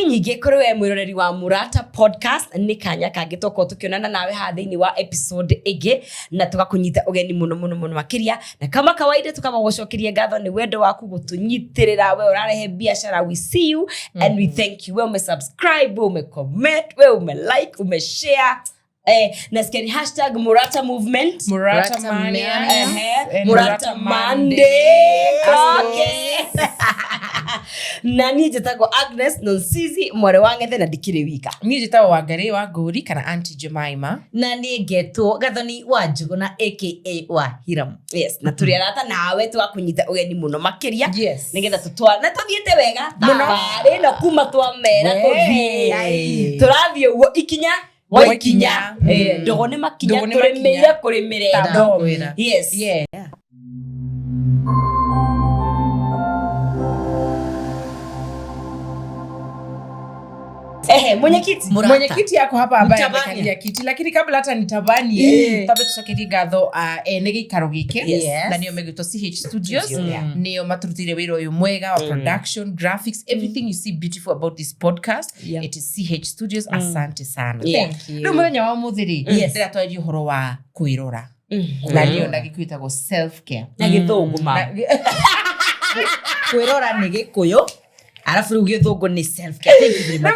nyingi kuri we mwiroreri wa Murata podcast ni kanya kangĩ toko tukionana nawe hathini wa episode ige na tugakunyita ugeni muno makiria na kama kawaida tukamagũcokeria ngatho ni wendo waku gutunyitirira we urarehe biashara. We see you and we thank you. We ume subscribe, we ume comment, we ume like, ume share. Nasikia ni hashtag Murata movement, Murata mania, Murata Monday. Okay. Nani jetago Agnes Nonsizi mware wangethe na dikire wika. Ni jetago Wangari wa Ngũri kana Auntie Jemima. Na ni geto Gathoni wa Njuguna aka wa Hiram. Yes, na turi arata nawe twakunyita ugeni muno makiria. Yes. Nigetha tutwa na tuthiete wega. Tabari na kuma twamera tuthie. Turathie ugo ikinya Waikinya. Ndogo ni makinya turemeire kuri mirendo. Yes. Yeah. Mwenyekiti yako hapa ambaye amekalia kiti, lakini kabla hata nitabani tabe tucokerie ngatho ene gikaro giki na niyo megito CH Studios niyo maturutire wiro uyu mwega wa production, graphics, everything you see beautiful about this podcast. It is CH Studios. Asante sana. Thank you. Ndio muthenya wa muthiri ndira twaje uhoro wa kwirora na niyo ndagikuitago self care na githunguma kwirora ni gikuyo alafu rugi thungu ni self care. Thank you very much.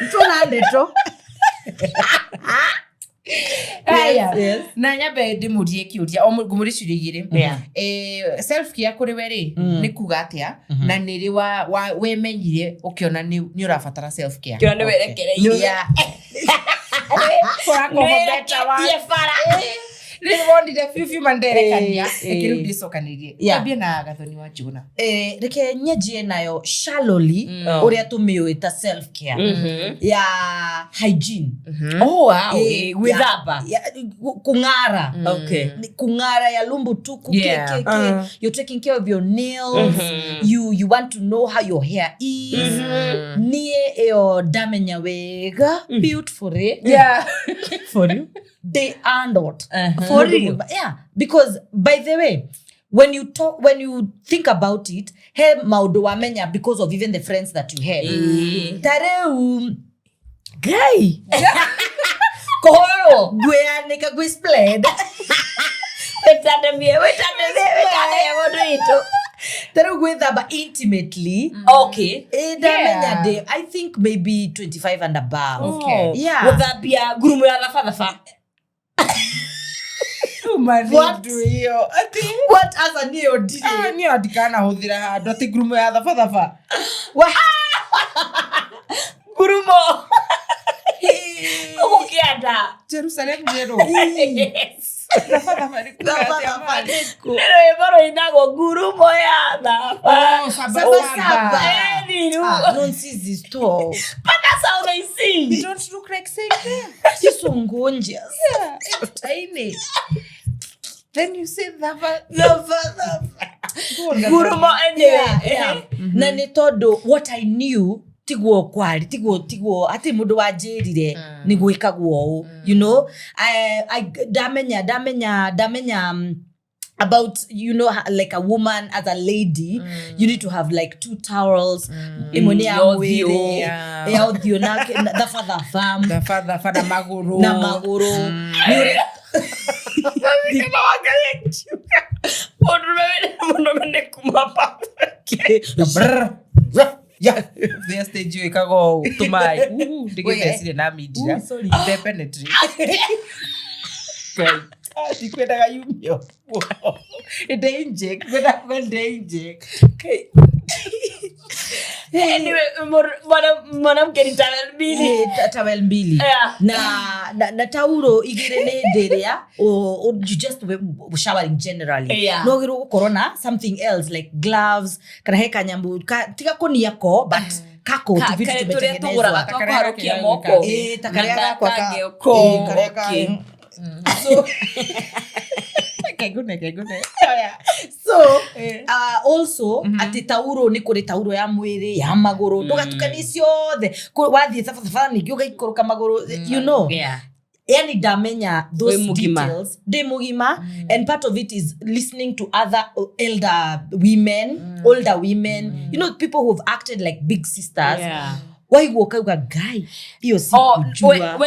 Nitona ndeto. Yes. Na nyabe ndimurie kiuria o ngumuri cirigire. Self care kuri weri ni kuga atia na niri wa wemenyire ukiona ni urabatara self care. Kiona ni werekereire. Kwa kohobeta wa. Ribondire fiu manderekania ekirudi sokanirie tabia na Gathoni wa Njuguna reke nyajie nayo shallowly uria tumiuita self care ya hygiene. Oh wow, withaba kungara. Okay, kungara ya lumbu tuku you're taking care of your nails. You want to know how your hair is. Nie eo damenya wega beautiful for you they are not for real. Yeah, because by the way, when you think about it, he maudo wamenya because of even the friends that you had. Tareu guy kohoro gweanika gwispled wetande Tareu gwethaba intimately. Okay. Damenya day I think maybe 25 and above. Okay. Yeah. Wethabia gurumo ya lafathafa. What as a neo did ni adikana hodira hado ti grumo ya thafathafa gurumo ukienda Jerusalem jero thafathafa baro inago gurumo ya thafathafa nonsense stop. That's how they sing. You don't look like saying that. You're so gorgeous. It's tiny. Then you say gurumo na ni todo what I knew tiguo kwari tiguo ati mundu wanjirire ni gwikagwo you know. I damenya about, you know, like a woman as a lady, you need to have like 2 towels. Imoni ya mwere ya audio na the father maguru na maguru Nikana wakaye chuka Odu mene kumapa the stage you kago tumai digete na media definitely dikwenda gayumyo danger okay. Anyway, mwanamke ni towel mbili na tauro igire ne deria or you just showering generally. No giro corona something else like gloves kana heka nyambu tika koni yako but kako tu vitu tumetengenezwa takarukia moko takarega kwa karega so kegune so also ati tauro ni kuri tauro ya mwiri ya maguru tugatukani ciothe wathie thafatha ningi ugaikoroka maguru you know. yani damenya those mugima. details de mugima and part of it is listening to other older women you know, people who have acted like big sisters why woka guy hiyo si kujua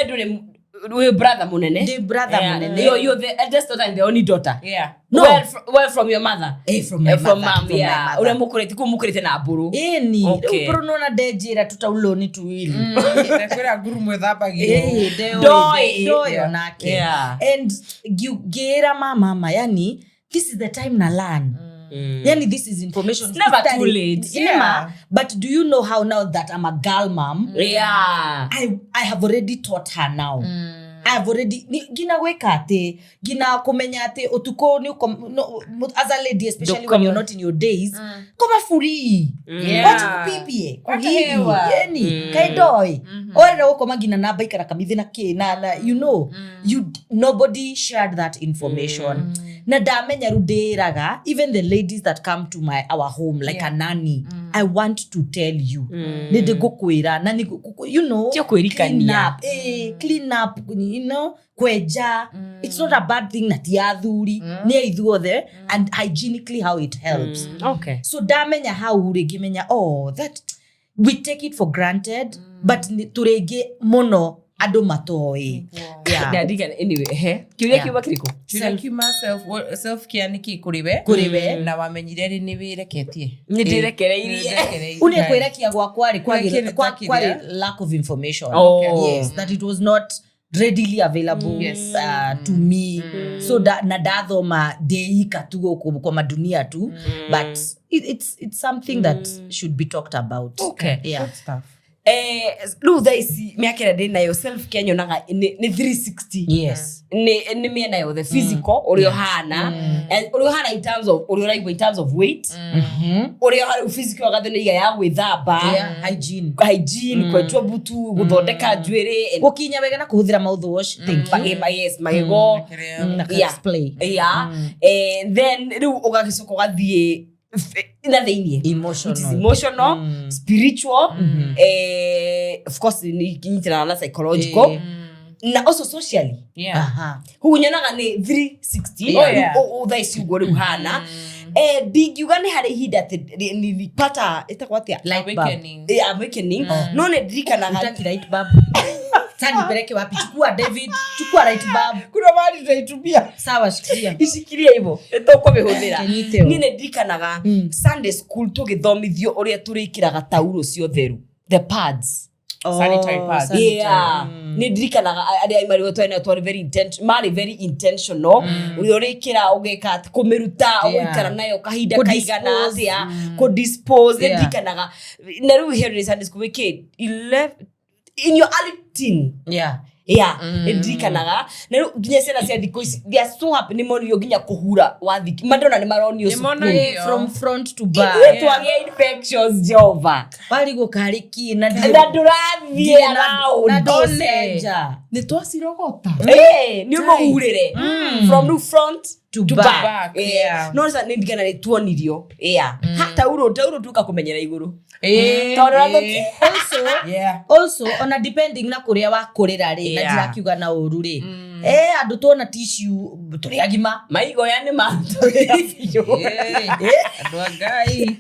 we brother munene the brother munene you're the eldest daughter and the only daughter no well from your mother from my from mother, mom ule mukurete na buru ni ukuru nona dejira tutaulo tuwili kwera guru mwethambagi doi onake and gera mama yani this is the time na learn yani this is information it's never too late but do you know how now that I'm a girl mom I have already taught her now I have already gina weka ate gina kumenya ate otuko ni as a lady especially when you're not in your days koma free what pipie kuhiwa yani kaidoi ora ukoma gina naba ikara kamithi na ke na you know nobody shared that information na damenya ruderaga even the ladies that come to our home like a nanny I want to tell you nende gokwira nani you know clean up you know kweja it's not a bad thing that yathuri ni ithuothe and hygienically how it helps so damenya how urigimenya that we take it for granted but turege mono ado matoi anyway kiuria kiuba kiriko self care niki kuribe na wamenyire ri ni wireketie ni ndirekereirie une kwirekia gwa kwari lack of information yes that it was not readily available to me so that nadathoma deika tu kwa madunia tu but it's something that should be talked about good stuff Lutha ici miakera ndina yo self care nyonaga ni 360 yes ni miena yo the physical uri ohana and uri ohana in terms of uri right in terms of weight uri ohana physical gathene iga ya gwithamba hygiene kwetwa butu guthondeka njwiri gukinya wega na kuhuthira mouthwash magego na display and then riu ugagicoka gathie na thini emotional spiritual of course ni kinyitana na psychological na also socially hunyonaga ni 360 uthaisi ugo riu hana ndigiuga ni hari ihinda nilipata itakwati awakening no ne ndirikanaga light bulb tani bereke wapi chukua David chukua light bulb kuna mali tutaitumia sawa shikilia hivyo etoko bihuthira ni ne ndirikanaga Sunday school tugithomithio uria turikiraga tauro cio theru the pads sanitary pads ni ndirikanaga aria imari wetu ene twari very intentional urikira ugeka kumiruta ugikara nayo kahinda kaigana atia ku dispose ndirikanaga na riu here Sunday school wiki 11 in your early teen ndirikanaga na riu nginya ciana cia thikũ ici they are so happy ni monio nginya kuhura wathiki mandona ni maronio from front to back twagia infections Jehova bali gukariki na ndurathie na doseja ni twacirogota ni umuhurire from front to back no sa ni ndigana ni tuonirio hata uro tuka kumenyera iguru also on a depending na kuria wa kurira ri na ndirakiuga na uru ri andu tona tissue turi agima maigo yani ma andu agai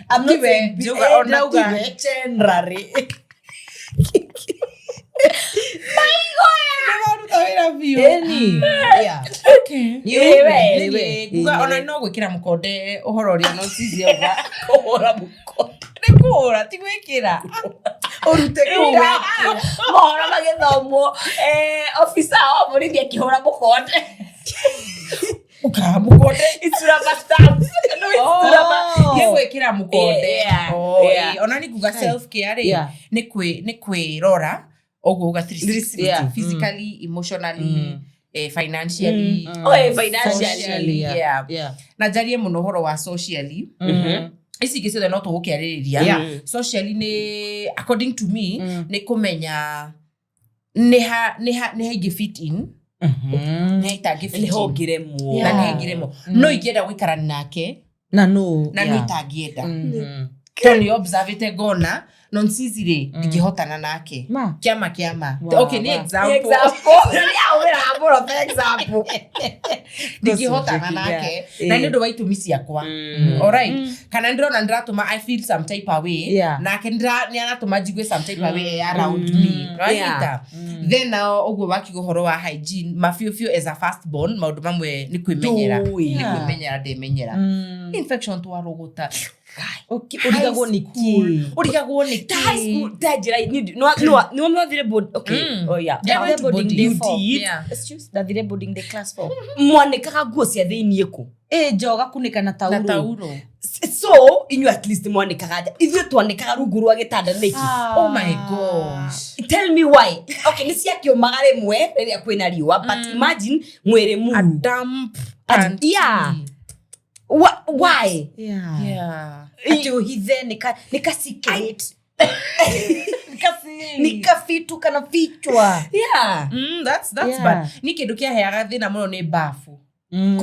I'm not saying generally ona no gwikira mukonde uhoro ria no cizia kuhora mukonde ni kuhora ti gwikira urute kuhora mohoro magithomo officer wa borithi akihora mukonde mukonde itsura bastam ye gwikira mukonde ona ni kuga self care ni kwirora oguga 360 physically emotionally financially na jarie muno horo wa socially isi gicethe no tugukiaririria socially ni according to me ni kumenya ni fit in ni itagi fit ni hongiremo na ni hongiremo no ikienda gwikarana nake na no itangienda Tony observe te gona non-sizire ndingĩhotana nake kiama okay ni example ndingĩhotana nake na nĩ ũndũ wa itũmi ciakwa alright kana ndĩrona ndĩratũma I feel some type of way nake nĩ aratũma njigue some type of way around me right then ũguo wakiuga ũhoro wa hygiene mabiũ as a firstborn maũndũ mamwe nĩ kwĩmenyera ndĩmenyera infection twarogota urigagwo nĩ high school tajira no mwathire board okay oh yeah boarding day 4 excuse ndathire boarding day class 4 mwanikaga nguo cia thĩinĩ ku njoga kunĩka na tauro so inyu at least mwanikaga ithuĩ twanikaga rungu rwa gĩtanda nĩki oh my gosh tell me why okay nĩ ciakĩũmaga rĩmwe rĩrĩa kwĩna riũa but imagine mwĩrĩ mu a damp and why ati uhithe nika secret nikafitu kana fichwa that's bad ni kindu kiaheaga thina muno ni bafu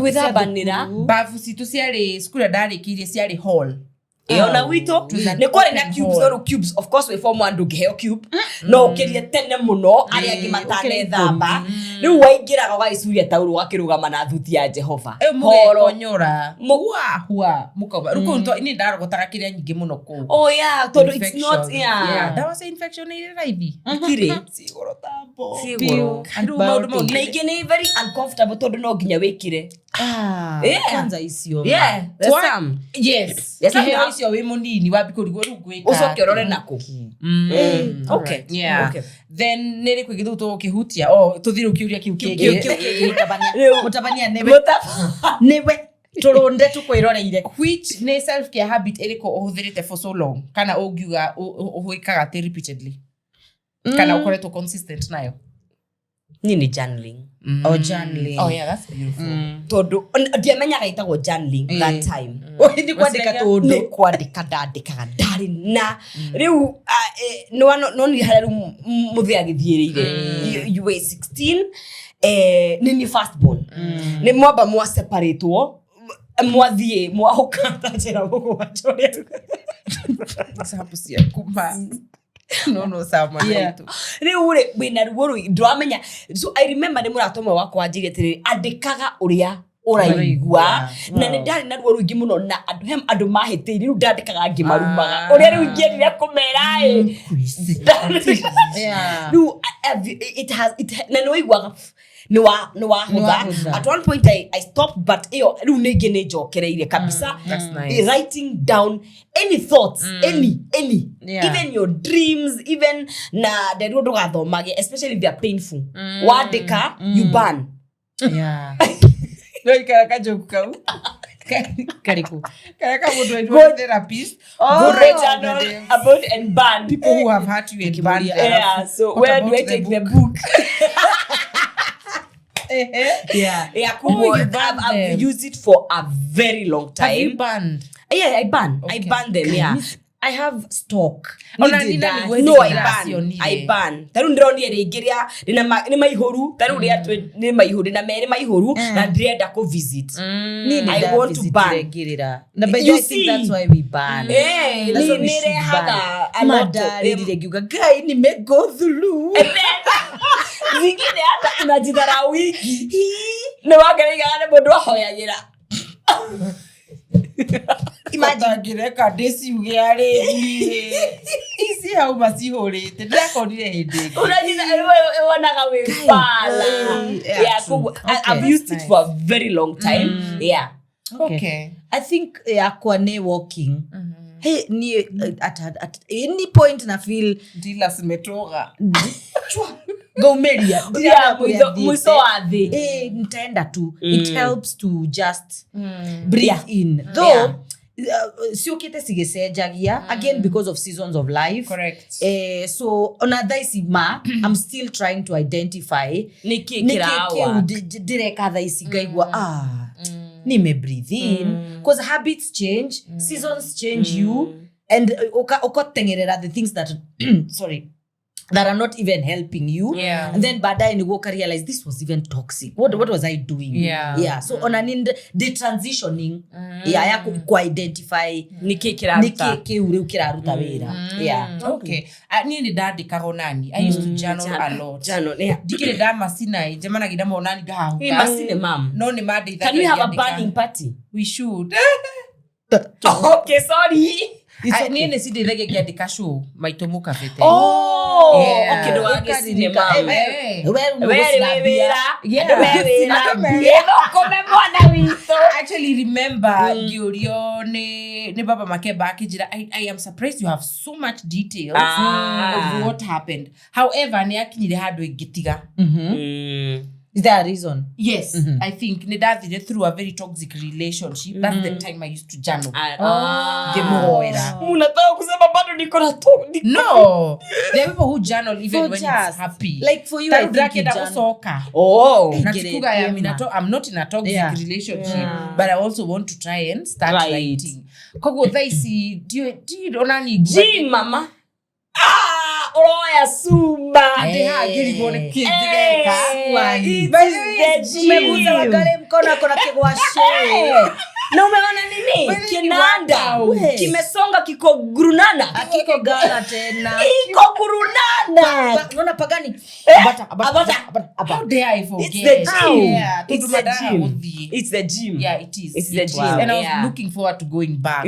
kwithambanira bafu citu ciarĩ skula ndarikirie ciarĩ hall na wito nĩ kwarĩ na cubes no cubes of course we form one ndũngĩheo cube no ũkĩrie tene mũno arĩa angĩ matanethamba rĩu waingĩraga ũgagĩcuria tauro ũgakĩrũgama na thuti ya Jehova mũgekonyora hua mũkauga rĩu nĩ ndarogotaga kĩrĩa nyingĩ mũno kũu tondũ it's not ndawa cia infection nĩ raithi kire sigũro tambo na ingĩ nĩ very uncomfortable tondũ no nginya wĩkire kwanza icio yes icio wĩ mũnini wabi kũrigwo rĩu gwĩka ũcoke ũrore nako okay then nĩ rĩkũ gĩthũ tũkĩhutia tũthire ũkĩũria kiu mũtabania newe tũrũnde tũkwĩroreire which nĩ self care habit ĩrĩkũ ũhũthĩrĩte for so long kana ũngiuga ũhũikaga te repeatedly kana ũkoretwo consistent nayo nini journaling journaling that's beautiful tondu ndiamenyaga itagwo journaling that time ni kwandika tondu ni kwandika ndandikaga ndari na riu no ni hararu muthia githiirire you were 16 nini firstborn ni mwamba mwa separatewo mwathie mwahukata njira mugwachoria sababu cia kumba no sama riu ri wina ruo ndwamenya so I remember ni mũratũmwe wakwa njire atĩrĩrĩ andĩkaga ũrĩa ũraigua na nĩ ndarĩ na ruo rũingĩ mũno na andũ mahĩtĩire rĩu ndandĩkaga ngĩmarumaga ũrĩa rĩu ingĩendire kũmera rĩu na nĩ waiguaga ni wahũtha at one point I stopped but rĩu nĩngĩ nĩ njokereire kabisa writing down any thoughts any even your dreams even na nderuo ndũgathomage especially if they are painful wandĩka you burn no ikaraka joke kau kariku karaka mũndũ wĩ therapist go journal about and burn people who have had you and burn so where do I take the book I've used it for a very long time. Have you burned? I burn. Okay. I burn them, I have stock. No, I burn. Taru ndĩronire rĩngĩrĩa nĩ maihũru, taru rĩa nĩ maihũru na merĩ maihũru na ndĩrenda ko visit. I want to burn. Na by I think that's why we burn. Nĩ rehaga amadari ngiuga guy ni me go through. Zingine hata unajidharau wiki. Nĩ wageraigaga nĩ mũndũ ahoyagĩra. Imagine gireka desiuge are isi how masihorete ndakonire hinde unajina wonaga we pala I've used it for a very long time okay I think yakwa ne walking hey ni at any point na feel dealers metoga go media mwiso wa thi nitaenda tu it helps to just breathe in though siokete sigesejagia again because of seasons of life correct so on other ma I'm still trying to identify nikikirawa direka thaisi gaigwa nime breathe in because habits change seasons change you and ukotengerera the things that sorry that are not even helping you. And then baadaye ni woka realize this was even toxic. What was I doing? So on an the transitioning ya ku identify niki uri kiraruta wira. Okay. Ni ni dadi karonani. I used to journal a lot. Dikire dama sina jamana gidama onani gahu. Masine mam. No ni madi. Can we have a burning party? We should. Okay, sorry. Niene si direge kia dikashu maitomuka vete. Okay, do wage sine mam. Actually remember Giorgio ne baba makeba akijira. I am surprised you have so much details of what happened. However, ne akinyire hado igitiga. Is there a reason? Yes, I think Nedavide through a very toxic relationship. That's the time I used to journal. Unataka kusema bado niko na No, there are people who journal even when it's happy. Like for you, I think you journal. I'm not in a toxic relationship, but I also want to try and start writing. Kogo daisi, do you onani Jim mama? Oya sumba. Na umeona nini? Kinanda. Kimesonga kiko grunana. Kiko gana tena. Kiko grunana. Unaona pagani? How dare I forget? It's the gym. It's the gym. It's the gym. Yeah, it is. It's the gym. And I was looking forward to going back.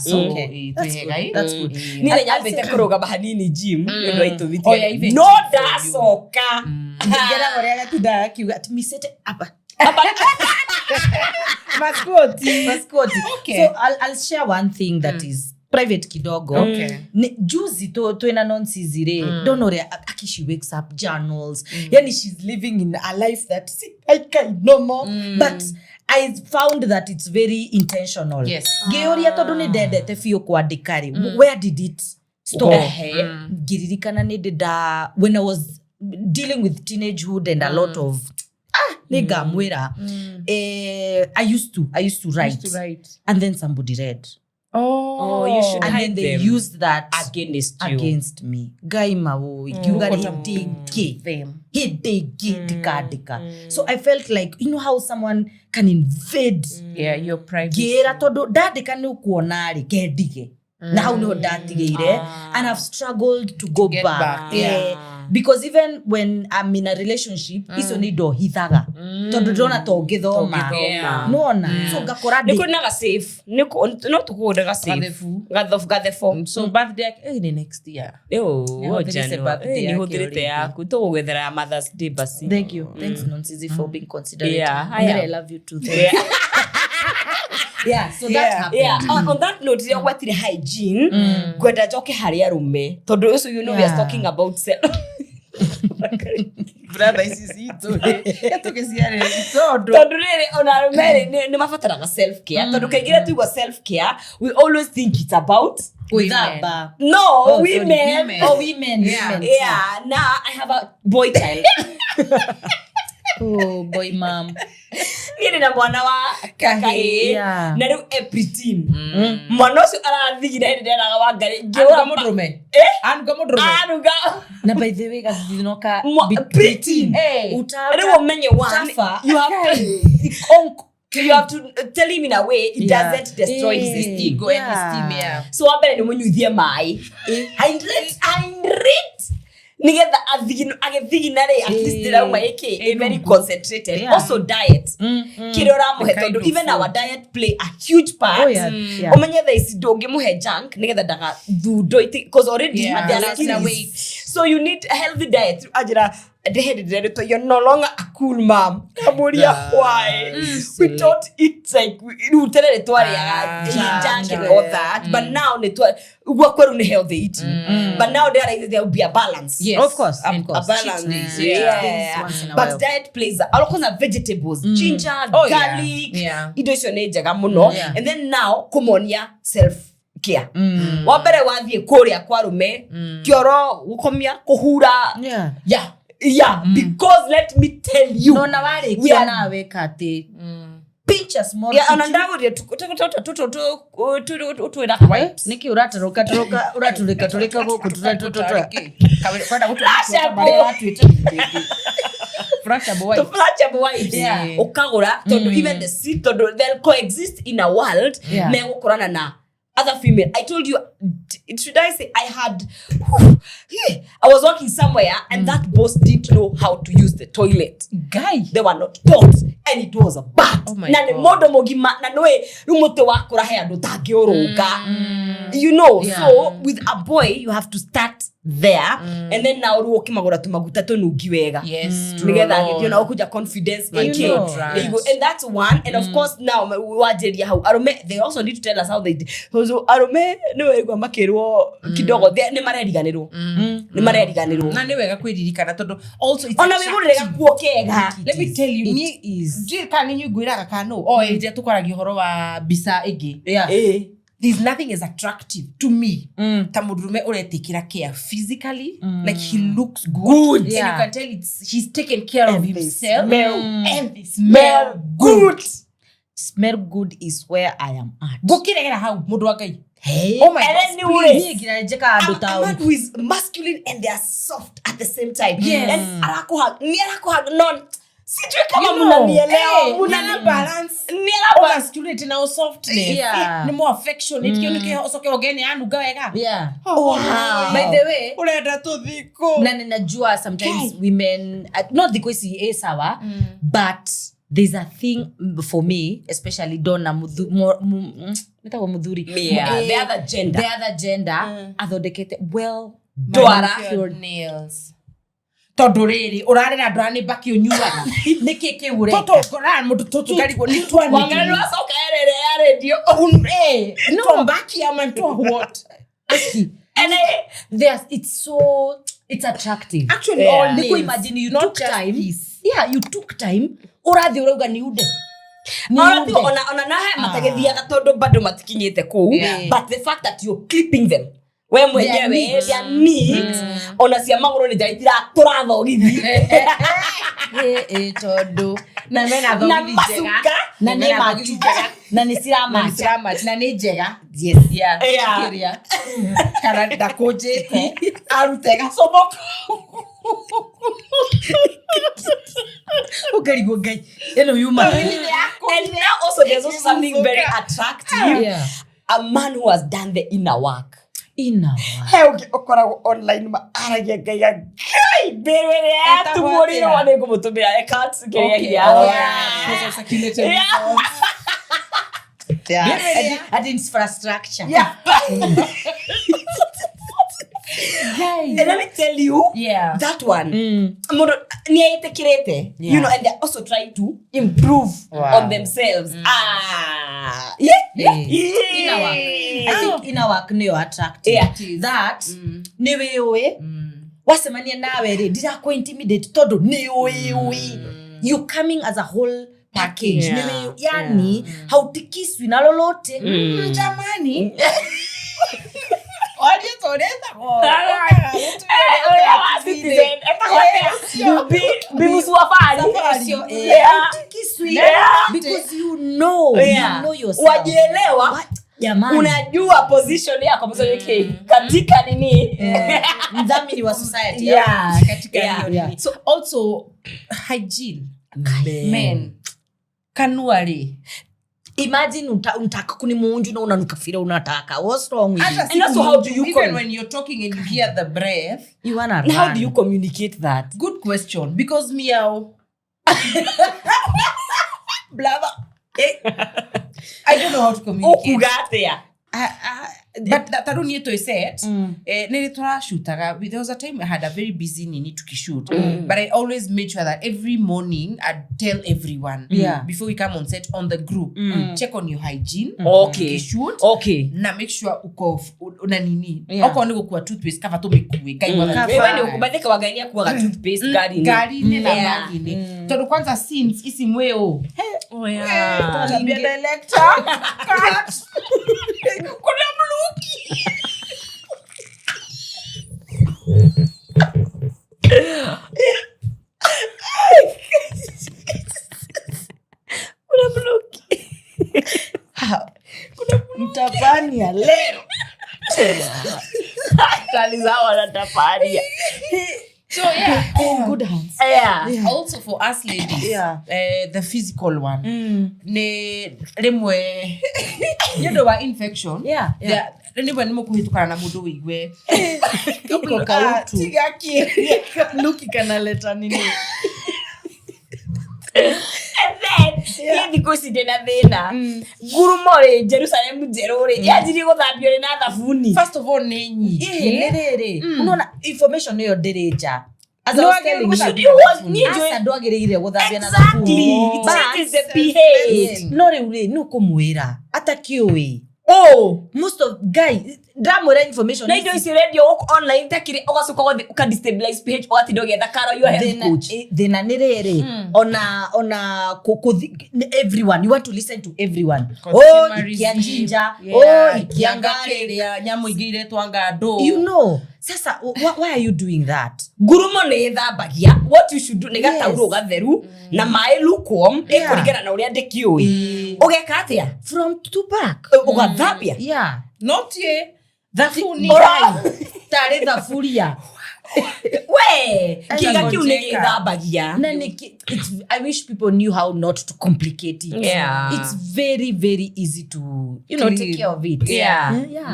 So that's good. Nile nyambete kuroga bahadini gym. Ndio itoviti. No da soka. Ngera gorega kida kiuga tumisete hapa. Mascoti. Okay. So I'll share one thing that is private kidogo. Okay. Juzi to ina nonsi zire. Don't know aki she wakes up journals. Yani she's living in a life that I can't no more. But I found that it's very intentional. Yes. Georia todo ne dede te fio kwa dekari. Where did it stop? Giririkana ne deda when I was dealing with teenagehood and a lot of nigga mwera. I used to write. And then somebody read. You should and then they used that against me. Gaima wo igugari hidege dika. So I felt like, you know how someone can invade your privacy. Gera todo dade kanu kuonari gedige. Na how no datige and I've struggled to go back. Because even when I'm in a relationship, iso ni do hithaga. Todo dona to githoma. No na. So gakora niko naga safe. Niko no to go daga safe. Gathefo. So birthday the next year. Ni hodirite yaku to gwethera Mother's Day basi. Thank you. Thanks Nonsizi for being considerate. I love you too. So that happened. On that note, you what the hygiene. Gwenda joke hari arume. Todo so we are talking about self. Brother is ito. Yato kesiare todo. Todo really on our marriage ne mafatara self care. Todo kagira tu self care. We always think it's about women. Women. Women. Yeah. Now I have a boy child. Oh boy mom. Nini na mwana wa kahe na leo everything mwana so ala thigi na ndera ga ngari ngiwa mudrume na by the way gazinoka pretty utawa menye one you have to tell him in a way it doesn't destroy his ego and his team so abere ni munyuthie mai hydrate nigetha agithiginare at least rauma yake very concentrated. Also diet kirora muhe tondu even our diet play a huge part. Omenye the is doge muhe junk nigetha daga thudo because already they are weight, so you need a healthy diet. Ajira you're no longer a cool mom. Why? We don't eat like we tell it junk and all that. But now we're healthy eating. But now there will be a balance. Yes, of course. A balance. But diet plays a lot of vegetables, ginger, garlic. And then now, komonia self care. Wabere wathie kuria kwa rume, kioro gukomia kuhura. Yeah, because let me tell you. No na wale kiana weka te. pinch a small yeah, titty. anandaguria tuwira wipes. Niki urataroka uratulika guku Kwenda Flatable wipes. Yeah. Ukagura tondu even the seed tondu they'll coexist in a world megukorana na other female. I told you, should I say I was working somewhere and that boss didn't know how to use the toilet. Guy, they were not taught and it was bad. Oh my na ne modo mogima na noe rumote wakora he andu tagioroga. You know, so with a boy you have to start there and then now ru okimagura tumaguta tonungi wega. yes, Together you know kuja confidence You know, right. and that's one. And of course now wajeria how arume, they also need to tell us how they so arume no ego makirwo kidogo ne mareriganirwo ne mareriganirwo na ni wega kwiririkana tondu also it's ona wigurira kuokega. let me tell you ni is kana ni ngwiraga kanu ije tukoragio horo wa bisa igi there's nothing as attractive to me ta mudurume uretikira care physically like he looks good and you can tell he's taken care of himself and they smell good. Smell good is where I am at. Gukiregera hau mundu wa Ngai. Hey. Oh my And God, then you raise a man who is masculine and they are soft at the same time. Yes. And arakuhag non sijui kama You know, mnanielewa muna balance masculinity na softness ni more affectionate kiyo nike osoke ogeni anu gawega by the way urenda tuthiko na ninajua sometimes women not the kwesi sawa but there's a thing for me especially dona mudhuri the other gender athodekete well manicured nails tondu riri urarira ndwani baki unyuaga niki kiure kora mundu tutugarigwo ni twani wangana wasoka erere ya radio no baki ama what and it's attractive actually all niko imagine you took time you took time urathi urauga ni ude ona nahe matagithiaga tondu bado matikinyite kuu but the fact that you're clipping them we mwenyewe ya neat ona cia maguru ni jaitira turathogithi tondu na mena thogithi njega na ni matuka na ni siramacha na ni njega yes kiria kana ndakujete arutega soboko ukarigo Ngai eno yuma and now also there's also something very attractive a man who has done the inner work. How okora online ma aragia gaya gai berere atumuri no wane kumutumira I can't at infrastructure and let me tell you that one ni aitekirete you know and they're also trying to improve on themselves I think inner work niyo attractive that niwe wasemania nawe ri ndira intimidate todo niwe you coming as a whole package niwe yani hautikiswi na lolote jamani because you know yourself. Wajielewa unajua position yako mzee katika nini mdhamini wa society katika so also hygiene men kanuari imagine unataka kunimunju na unanukafira unataka what's wrong with you and also how do you even when you're talking and you hear the breath you wanna run. How do you communicate that? Good question because meow blah I don't know how to communicate but that don't need to say it nili turashutaga there was a time I had a very busy nini tukishoot but I always made sure that every morning I'd tell everyone before we come on set on the group check on your hygiene shoot na make sure uko una nini uko ndiko kwa toothpaste kava to mekue kai wewe ndio kubadilika wagania kwa toothpaste gari ni na magi ni to kwanza scenes isimweo tabia director cut kuna mluki kuna mluki Tabania leo. Talizawa na Tabania. So yeah, in good hands. Yeah. Also for us ladies, the physical one. Ne remwe nyodo wa infection. Remwe nimo kuhitukana na mundu wigwe. Iko kautu. Tigaki. Luki kanaleta nini? And then, he goes to thina. Gurumore, Jerusalem, Jerore. Yajiri go thambio na thabuni. First of all, nenyi. Nerere. Unaona information niyo dereja. As No, I was telling you, asa ndwagĩrĩire gũthambia na thabuni. That is the pH. No rĩu nũkũmwĩra atakiũĩ. Most of guys ndamwĩra information. Na indo ici radio online takire ugacoka uka destabilize pH watinda ũgetha karo your health coach. Thĩna nĩ rĩrĩ ona everyone, you want to listen to everyone. Ikianjinja, ikiangaria nyamu igire twanga ndo. You know. Sasa why are you doing that? Gurumo nĩ thambagia. What you should do nĩ gatauro gatheru na maĩ lukewarm ĩkũringana na ũrĩa ndĩkiũĩ. Ũgeka atĩa? From to back. Ũgathambia. Yeah. Not ye. Thafuni. Tare thafuria. We, kiga kiu nĩ gĩthambagia. I wish people knew how not to complicate it. Yeah. It's very, very easy to, take care of it.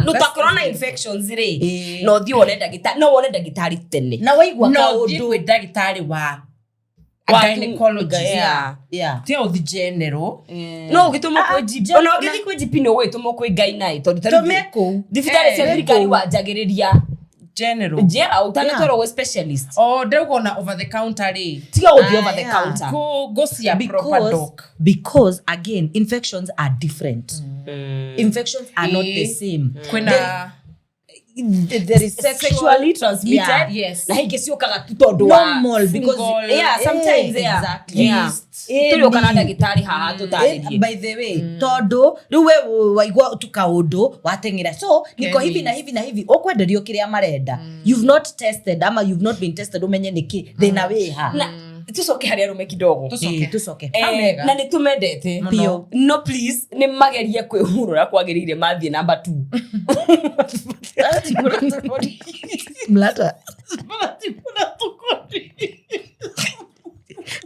No ta corona infections re. No thi wone ndagĩtarĩ, no wone ndagĩtarĩ tene. Na waigua kaũndũ we ndagĩtarĩ wa gynecologist. Tio the general. No gitũmwo kwĩ GP. Ona ũgĩthiĩ kwĩ GP no gwĩtũmwo kwĩ gynae tondũ Tomeko. Thibitarĩ cia thirikari wanjagĩrĩria general. Utanatoro we specialist. Ndeugo na over the counter re. Tiga uthi over the counter. Go see a proper doc. Because again, infections are different. Infections are not the same. There is sexually transmitted. Yes. Na hiki sio kaga tutondo wa normal because sometimes exactly. Tulio kana ndagĩtarĩ haha tutarĩrie. By the way, todo riwe waigua tukaũndũ wateng'era. So niko hivi na hivi na hivi okwenderio kiria marenda. You've not tested ama you've not been tested umenye niki thina wiha. Tucoke harĩa rume kidogo. Tucoke. Na nĩ tumendete. No please nĩ magerie kwĩhurũra kwagĩrĩire mathiĩ number 2. Mlata.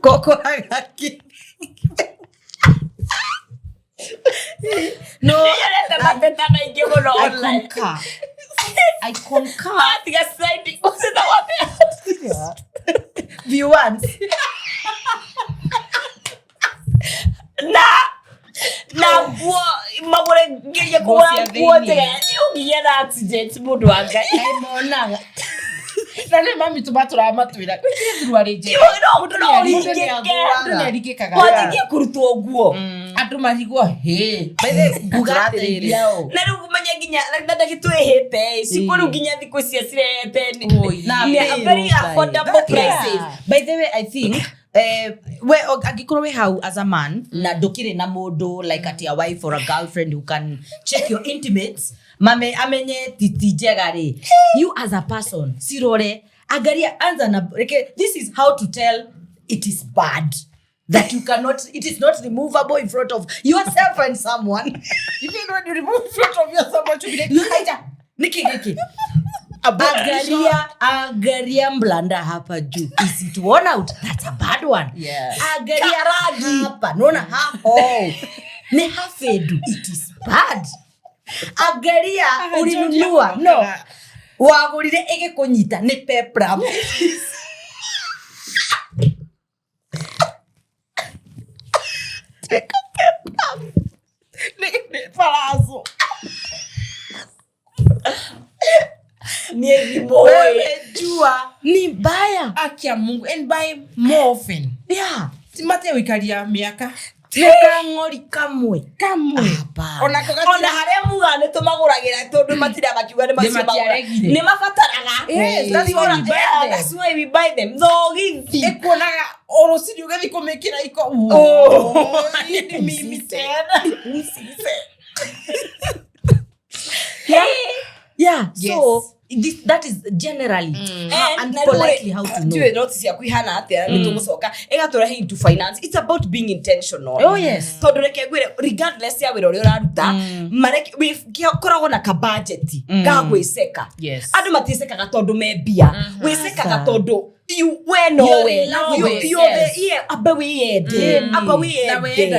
Koko haki. No, I concur. Tiga slide. Usita wapi? Viewers. Na magore ngiye kuwa tega. Ngiye na accident mundu anga. Monaga. Na ne mami tubatura amatwira. Kwithirwa reje. No rigikaga. Watingie kurutwo nguo. Andu marigwo Bethe gugatiriri. Na riu kumenya nginya ndagitwihite. Sikuru nginya thiku cia cirete. Na very affordable prices. By the way, I think agikorwo we how as a man na ndukire na mundu like at your wife or a girlfriend who can check your intimates mame amenye titi njega ri you as a person sirore agaria anza na this is how to tell it is bad that you cannot, it is not removable in front of yourself and someone. Even when you remove in front of yourself, you be like, Niki. Agaria mblanda hapa juu. Is it worn out? That's a bad one. Yeah. Agaria hapa. Nona hapo. Ne hafedu. It is bad. Agaria ulinunua. No. Wagurire ege konyita. Ne pepram. Ne palazo. Ni boy. Jua ni baya. Akia Mungu and buy more often. Yeah. Timate wikaria miaka. Teka ngori kamwe. Ona haria mugane tumaguragira tondu matira makiuga ni macio ni mafataraga. Yes, that's why we buy them. Thogithi. Ekonaga orosiri ugathi kumekira iko. Ni mimi tena. Yeah. Yes. So that is generally and politely how to know. Do notice ya kuihana atia ni tumucoka egatura into finance. It's about being intentional. Oh yes. Tondu reke gwire regardless ya wira uria uraruta mareke koragwo na ka budget ga gwiceka. Yes. Andu matisekaga tondu membia. Wicekaga tondu you when you abawiende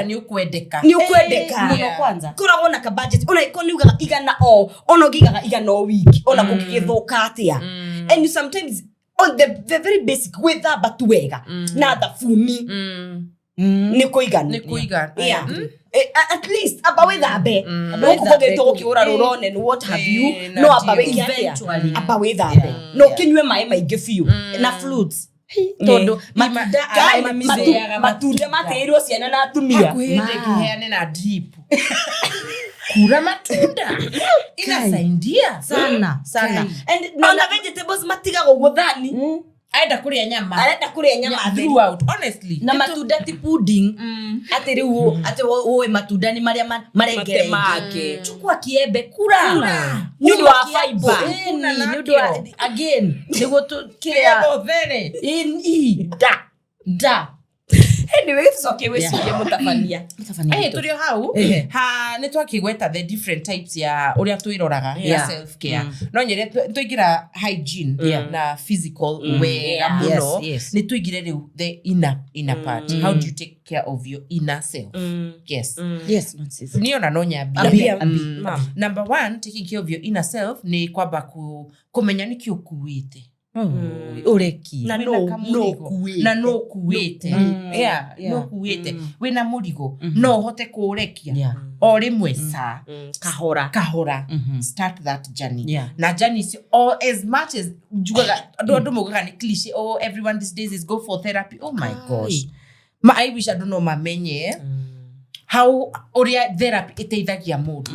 ni ukwendeka muno kwanza koragwo na ka budget ona ikoni ugaga igana ono gigaga igana wiki ona kugigithuka atia and sometimes on the very basic with that batuwega na thafuni ni kuigana yeah at least abawe thambe no kugogetwo gukiura rurone and what have you no abawe eventually abawe thambe no kinywe mai maingi fiu na flutes todo matunda mateirwo ciana na atumia kuhendekiheane na drip kura matunda inasaidia sana and na vegetables matigaga guthani aenda kuria nyama throughout honestly na matunda ti pudding ati riu ati oe matunda ni maria marengere chukua kiembe kura nyundo wa fiber nyundo again nigo to kia in da anyway so okay we see mutafania turio hau ni twakigweta the different types ya uria tuiroraga ya self care no nyere tuigira hygiene na physical way muno ni tuigire riu the inner part how do you take care of your inner self yes niona no nyambia number 1 taking care of your inner self ni kwamba kumenya niki ukuite ureki na no kuwete no kuwete wina murigo no hote kurekia o rimwe sa kahora start that journey na journey is all as much as jugaga ndo mugaga ni cliche everyone these days is go for therapy my gosh I wish I don't know mamenye how uria therapy iteithagia mundu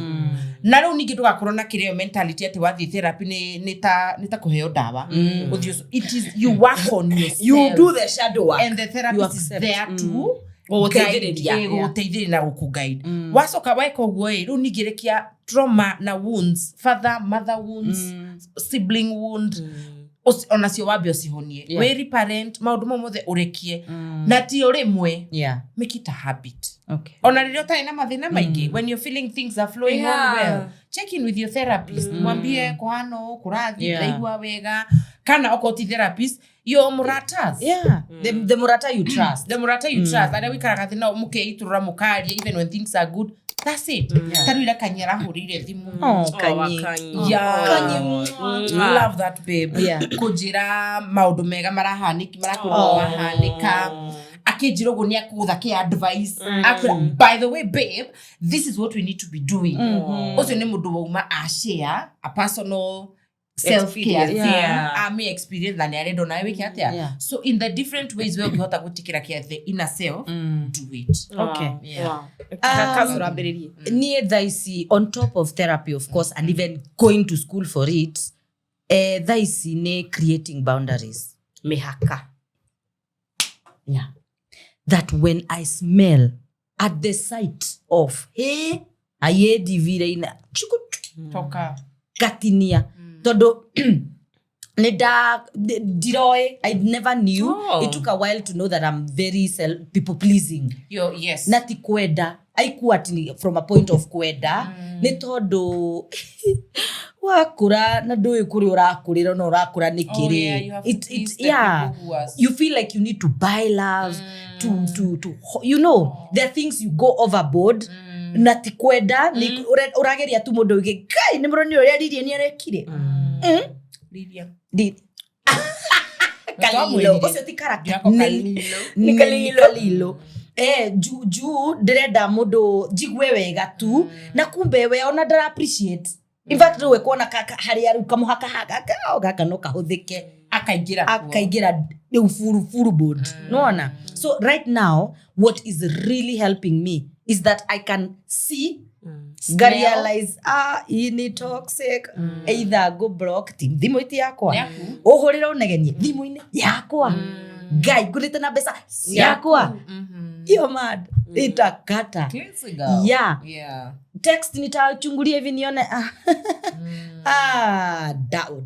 na riu ningi tugakorwo na kirio mentality ati wathi therapy ni ta kuheo dawa it is you work on yourself, you do the shadow work and the therapist is there to guide na kuguide wasoka waiko gwe riu ningirekia trauma na wounds father mother wounds sibling wound onacio wambe ocihonie we reparent maundu momothe urekie na ti urimwe make it a habit ona ririo tani na mathina maingi when you're feeling things are flowing on well check in with your therapist mwambie kuhano kurathi ndaigua wega kana okoti therapist your muratas the murata you trust and we karaga thina muke iturura mukaria even when things are good. That's it. Tarwira kanyera hurire thimu. Kanyi. Love that babe. Kujira maundu mega marahaniki marahanika. Akijiro gunia kutha ki advice. By the way babe, this is what we need to be doing. Also ne mundu wauma share a personal self-care me experience than I don't know so in the different ways we got to take care of the inner self do it near thaisi on top of therapy of course and even going to school for it thaisi ne creating boundaries mihaka that when I smell at the sight of ayedi vile ina toka katinia todo diroe I never knew it took a while to know that I'm very people pleasing yes nati kweda aikuwa from a point of kweda ni todo wakura na doe kuri urakurira no urakura nikiri you feel like you need to buy love to you know there are things you go overboard nati kweda ni urageria tu mundu uge kai ni muroni uria ririe ni arekire riria kalilo osio ti character ni kalilo juu ndirenda mundu jigwe wega tu na kumbe we ona ndara appreciate in fact we kuona hari aru kamuhaka gaka no kahuthike akaigira ufuru board noona so right now what is really helping me is that I can see realize ini toxic either go block thimu iti yakwa uhurira unegenie thimu ini yakwa guy gurite na besa yakwa iyo mad itakata text nitachungulia hivi nione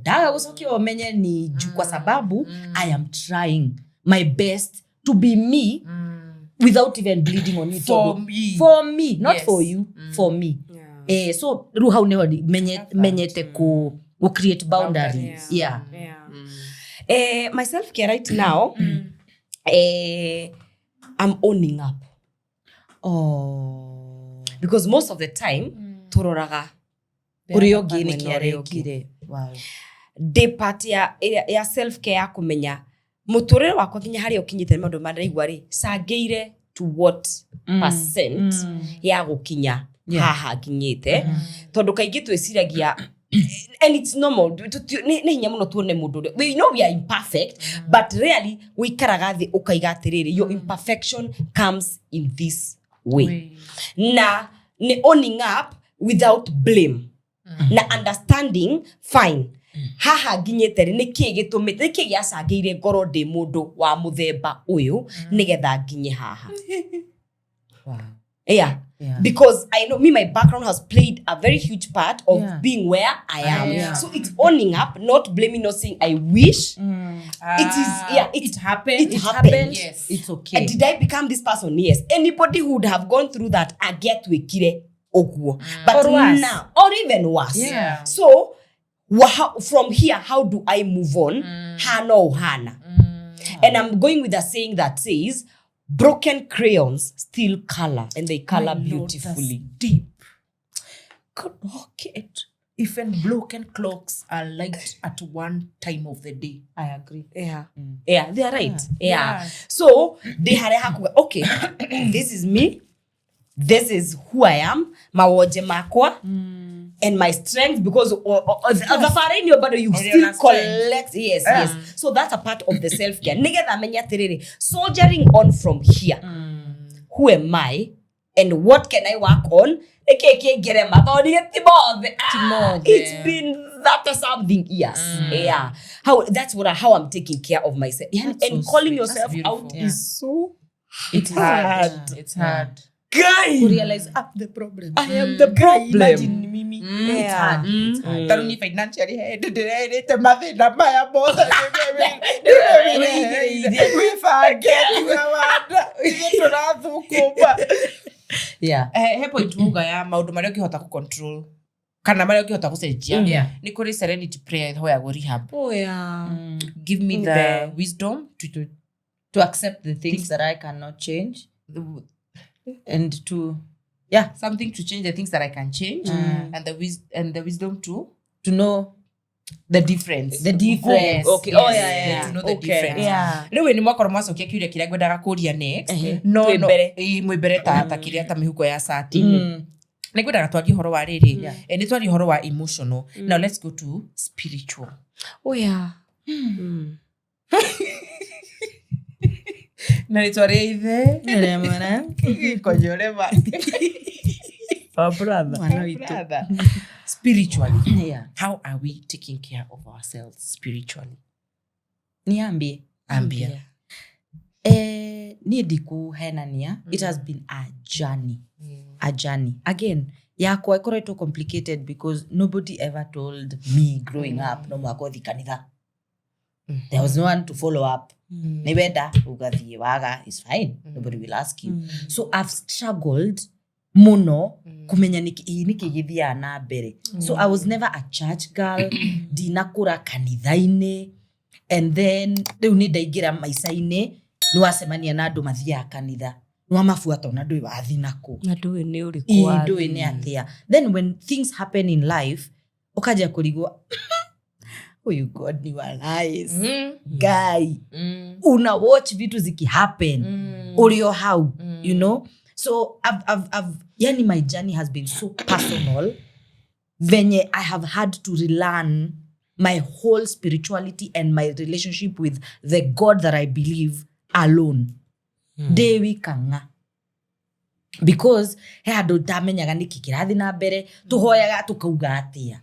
daga gucokia umenye ni juu kwa sababu I am trying my best to be me without even bleeding on you. For me, not yes. For you, for me. Yeah. So ru how never menyete ku create boundaries. Yeah. Myself care right now, I'm owning up. Because most of the time turoraga urio gini kiarekire. Wow. De part ya self care kumenya muturire wakwa kinya hari ukinyite maundu maraigwa ri sangeire to what percent ya gukinya haha kinyite tondu kaingi twiciragia and it's normal ni hinya muno tuone mundu we know we are imperfect but really we karagathi ukaiga atiriri your imperfection comes in this way. Na ni owning up without blame na understanding fine haha nginyete ni kigitumite ni kigiacangeire ngoro ndi mundu wa muthemba uyu nigetha nginye haha. Wow. Yeah. Because I know my background has played a very huge part of being where I am. So it's owning up, not blaming, not saying I wish. It happened. It happened. Yes. It's okay. Did I become this person? Yes. Anybody who would have gone through that, I get to kire okuo. But now, or even worse. Yeah. So from here, how do I move on? Hana or Hana. And I'm going with a saying that says, broken crayons still color, and they color beautifully. Deep. Could not it. Even broken clocks are light at one time of the day. I agree. Yeah. Yeah, they are right. Yeah. So they had okay, this is me. This is who I am. Mawoje makwa. And my strength, because the far in your body you still collect. Yes. So that's a part of the self-care. Soldiering on from here. Who am I? And what can I work on? It's been that something years. Yeah. How I'm taking care of myself. And so calling sweet. yourself out is so it's hard. It's hard. Guy, who realize I'm the problem. I am the problem. Imagine Mimi. It's hard. It's hard. Taruni financially head the mother na maya boss. We forget yeah. Hepo ituga ya maundu maria ukihota ku control kana maria ukihota kucenjia ni kuri serenity prayer ho ya go rehab. Give me the wisdom to accept the things that I cannot change. And to something to change the things that I can change and the wisdom to know the difference. The difference. Okay. To know the difference. Lewe ni mwako mwaso kia kiuria kiria ngwendaga kuria next. No. Mwibere ta kiria ta mihuko ya sati. Ni ngwendaga twarie horo wa riri. Ni twarie horo wa emotional. Now let's go to spiritual. Na nitwarie ithe. Nere mwana. Konyore ba. Brother. Spiritually. How are we taking care of ourselves spiritually? Niambie. Ambia. Ni diku henania. It has been a journey. A journey. Again, yako ikoreto complicated because nobody ever told me growing up no mwako thikanitha. There was no one to follow up. Nibenda ugathie waga is fine. Nobody will ask you. So I've struggled muno kumenya nikigithia na mbere. So I was never a church girl. Dinakura kanithaine. And then riu ni ndaigira maicaine ni wasemania na andu mathia kanitha. No mafuata na ndui wathi nako. Na ndui ni urikwa. Ndui ni atia. Then when things happen in life, ukaja kurigwa you God ni lies. Guy. Una watch vitu ziki happen. Ulio how, you know? So yani my journey has been so personal. Venye I have had to relearn my whole spirituality and my relationship with the God that I believe alone. Dewi kanga. Because hado tamenyaga niki kirathi na mbere tuhoyaga tukauga atia.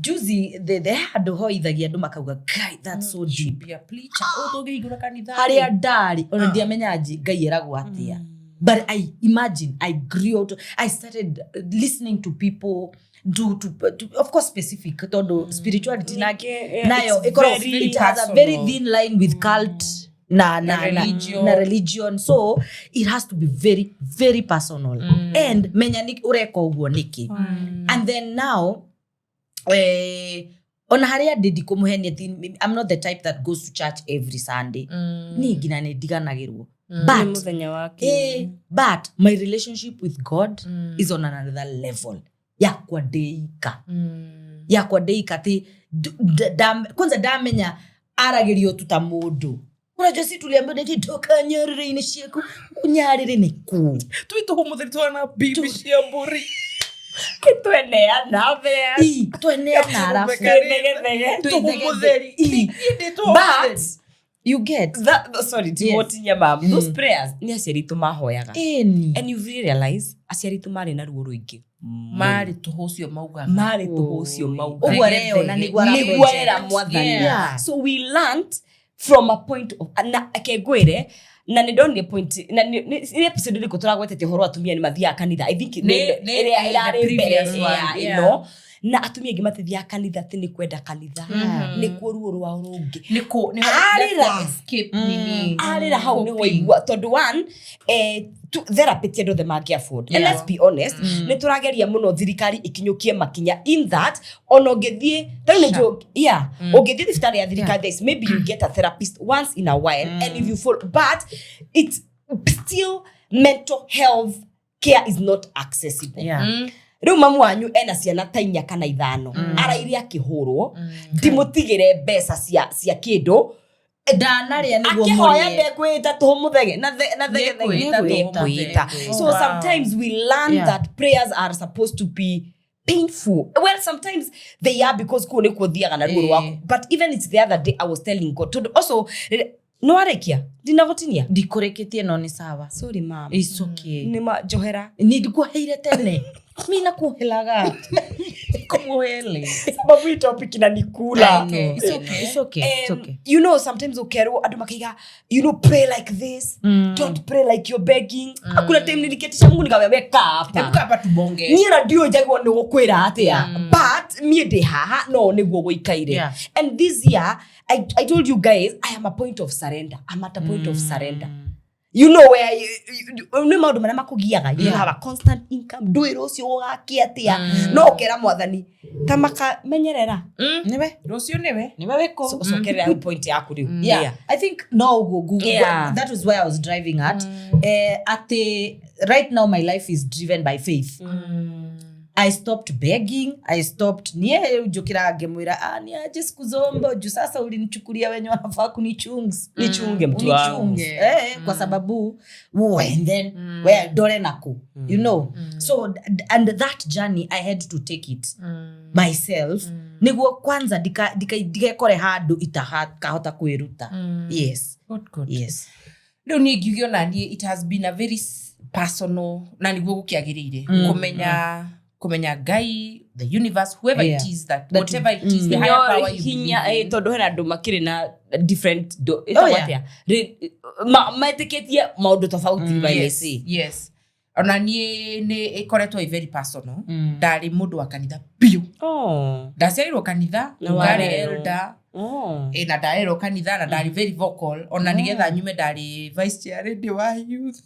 Juzi the had hoithagia andu makauga guy that's so deep ya preacher otogeigura kanitha hari andari ona ndiamenyaji ngai eragwo atia But I imagine I grew out. I started listening to people to of course specific todo spirituality nayo it has a very thin line with cult na religion, so it has to be very very personal and menya ureko uguo niki and then now on haria did kumuhenia I'm not the type that goes to church every Sunday ni gina ne diganagirwo but my relationship with God is on another level yakwa deika ti kwanza damenya aragirio tutamundu unajua si tuliambiwa ndio tokanyarire ini ciaku unyarire ni ku tuito humuthiri twana bibi cia mburi kitwenea na be twenea na arafu but you get that sorry Timothy nyama those prayers ni aciari tu mahoyaga and you realize aciari tu mari na ruo ruingi mari tuhucio mauga uguo reo na niguarera mwathani so we learned from a point of na kegwire na ni don't point na ni episode liko turagwetete horo atumia ni mathia kanitha I think ila previous one you know na atumia gimatithia kanitha tini kwenda kanitha ni kuruo rwa rungi ni escape nini arira hau ni waigua tondu one therapy tiendo the market afford and let's be honest ni turageria muno thirikari ikinyukie makinya in that onogethie tano ogethie thirikari ya thirikari this maybe you get a therapist once in a while and if you fall but it's still mental health care is not accessible Riu mamu wanyu ena ciana ta 4 kana 5 arairia kihurwo ndimutigire mbeca cia kindu danaria niguo akihoya ndekwita tumuthege na thege so sometimes we learn that prayers are supposed to be painful well sometimes they are because kone kuthiaga na ruo rwaku but even it's the other day I was telling God also no arekia dinagotinia ndikureketie no ni sawa sorry mom it's okay ni ma johera ni ndikuheire tene mina kuhelaga kumuhele sababu hii topic inanikula it's okay you know sometimes ukero adu makiga you know pray like this don't pray like you're begging akuna time niliketisha Mungu nikamwambia hapa tubonge ni radio jagwo ni gukwira atia but me de haha no niguo guikaire and this year I told you guys I am a point of surrender. I'm at a point of surrender. You know where you maundu marama kugiaga you have a constant income do it ucio ugakiatia no kera mwathani tamaka menyerera niwe rucio niwe weko so kera point yaku riu I think no go that was where I was driving at right now my life is driven by faith I stopped begging. I stopped nie ujokira ngemwira ni aje sikuzomba juu sasa ulinichukulia wenye wanafaa nichunge mtu wangu kwa sababu and then where dole nako you know so and that journey I had to take it myself niguo kwanza dikekore hadu kahota kwiruta yes good yes no ni gigio na ni it has been a very personal na niguo gukiagirire kumenya Ngai the universe whoever it is that whatever it is the higher power you hinya todo hena ndo makire na different mateketie maundu tofauti by say yes ona ni ikoretwo very personal ndari mundu wa kanitha bio ndaciarirwo kanitha ngari elder na ndaero kanitha na ndari very vocal ona nigetha nyume ndari vice chair wa youth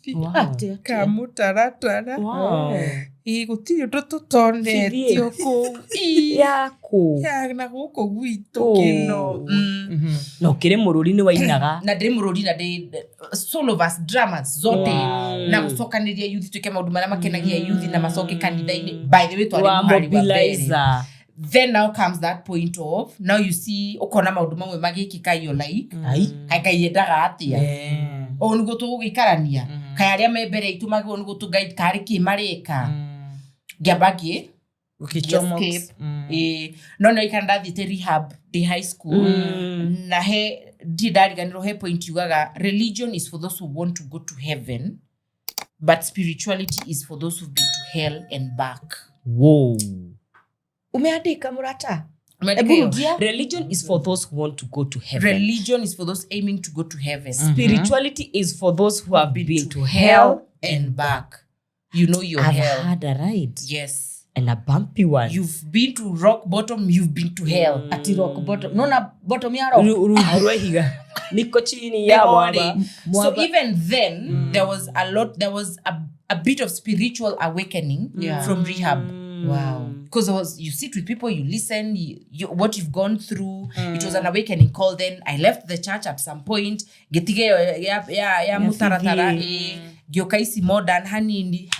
kamutaratara igutiri tutonde tioko yako na guko gwitu kino no kire mururi ni wainaga na ndiri mururi na solo of us dramas zote na gusokaniria youth tuke maundu mara makenagia youth na masoke kanitha-ini by the way twari mobilizer. Then now comes that point of now you see ukona maundu mamwe magikika yo like akaiyendaga atia onugo tugikarania kaya aria membere itu magi onugo tu guide kari ki marika gabagi ukichomox no ikanda thite rehab the high school na he didariganiro he point yugaga religion is for those who want to go to heaven but spirituality is for those who've been to hell and back. Whoa. Umeandika Murata? Religion is for those who want to go to heaven. Religion is for those aiming to go to heaven. Spirituality is for those who have been to hell and back. You know your I've hell. had a ride. Yes. And a bumpy one. You've been to rock bottom, you've been to hell. Ati rock bottom. Nona bottom ya rock. Ruhiga. Niko chini ya mwamba. So even then, there was a bit of spiritual awakening from rehab. Wow. Because you sit with people, you listen, you what you've gone through. It was an awakening call. Then I left the church at some point. Getige ya mutaratara gyokaisi modern hanini.